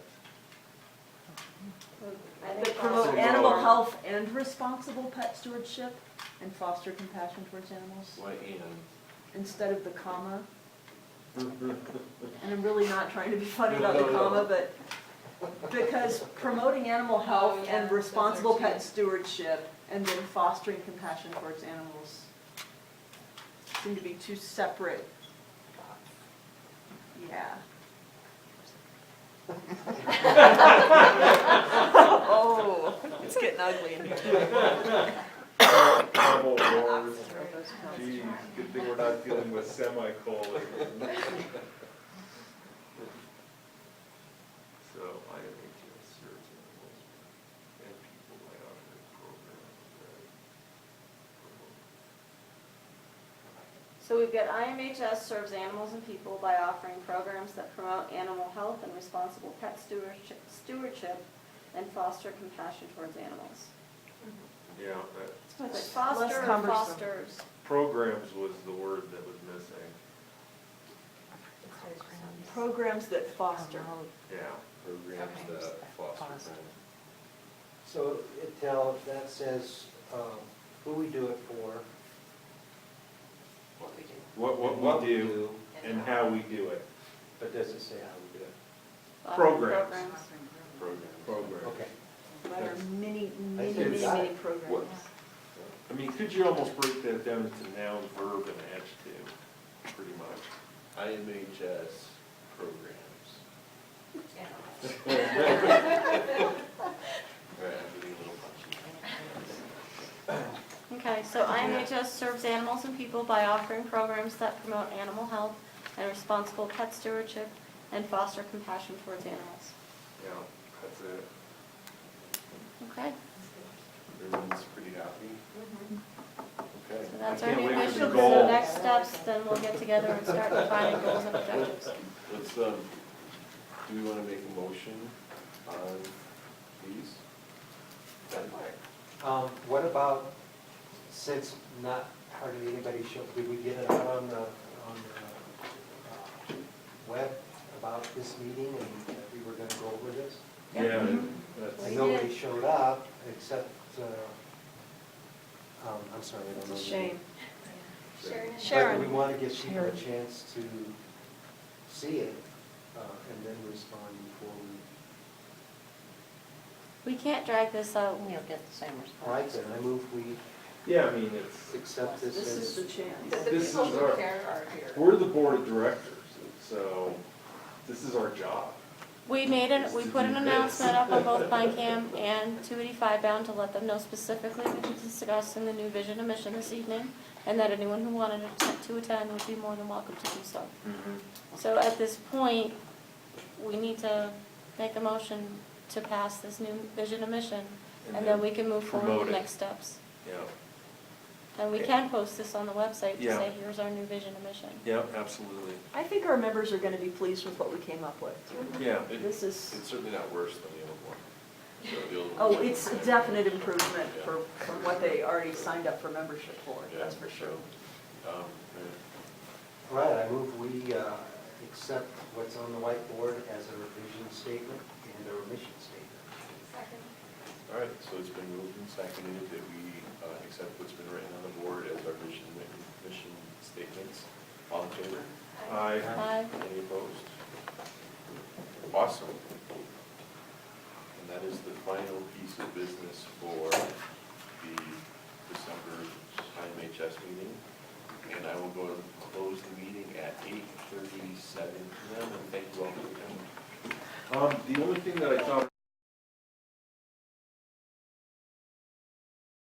I think That promote Promote. animal health and responsible pet stewardship and foster compassion towards animals, Why and? instead of the comma. And I'm really not trying to be funny about the No. comma, but because promoting animal health Oh, yeah, and those responsible are two. pet stewardship and then fostering compassion towards animals seem to be two separate. Yeah. Oh, it's getting ugly in here. animal wars. Geez, good thing we're not dealing with semicolons. So, IMHS serves animals and people by offering programs that promote. So we've got IMHS serves animals and people by offering programs that promote animal health and responsible pet stewardship and foster compassion towards animals. Yeah, that, So it's like foster Less or cumbersome. fosters? programs was the word that was missing. Programs that foster. Yeah. Programs that foster friends. So, Tal, that says, who we do it for. What we do. What we do and how we do it. But does it say how we do it? Offering Programs. Programs. Program. Okay. There are many, I many, think many, that- many programs. I mean, could you almost break that down into noun, verb, and adjective, pretty much? IMHS programs. Right, I'm getting a little punchy. Okay, so IMHS serves animals and people by offering programs that promote animal health and responsible pet stewardship and foster compassion towards animals. Yeah, that's it. Okay, Everyone's pretty happy? Okay. so that's I our can't new wait for mission. the So goals. next steps, then we'll get together and start defining goals and objectives. Let's, do we want to make a motion on these? What about, since not hardly anybody showed, did we get it out on the web about this meeting and that we were gonna go over this? Yeah, And that's, nobody showed up except, I'm sorry, I don't know. It's a the name. shame. Sharon. But we want to give people a Sharon. chance to see it and then respond before we. We can't drag this out. You'll get the same All right, response. then, I move we yeah, I mean, it's, accept this This is the as. chance. The This people is who our- care are here. we're the board of directors, so this is our job. We put an announcement up on both Pine Cam and 285 Bound to let them know specifically what we discussed in the new vision and mission this evening, and that anyone who wanted to attend would be more than welcome to do so. So at this point, we need to make a motion to pass this new vision and mission, and then we can move forward promote with it. next steps. Yeah, And we can post this on the website to Yeah. say, here's our new vision and mission. yeah, absolutely. I think our members are gonna be pleased with what we came up with. Yeah, This is, It's certainly not worse than the old one. So the old one oh, was- it's a definite improvement from what they already signed up for membership for, Yeah, that's for sure. Right. All right, I move we accept what's on the whiteboard as our vision statement and our mission statement. All right, so it's been moved and seconded that we accept what's been written on the board as our mission statements. All in favor? I, Aye. Any opposed? Awesome. And that is the final piece of business for the December IMHS meeting. And I will go and close the meeting at 8:37 p.m. and thank you all for coming. the only thing that I thought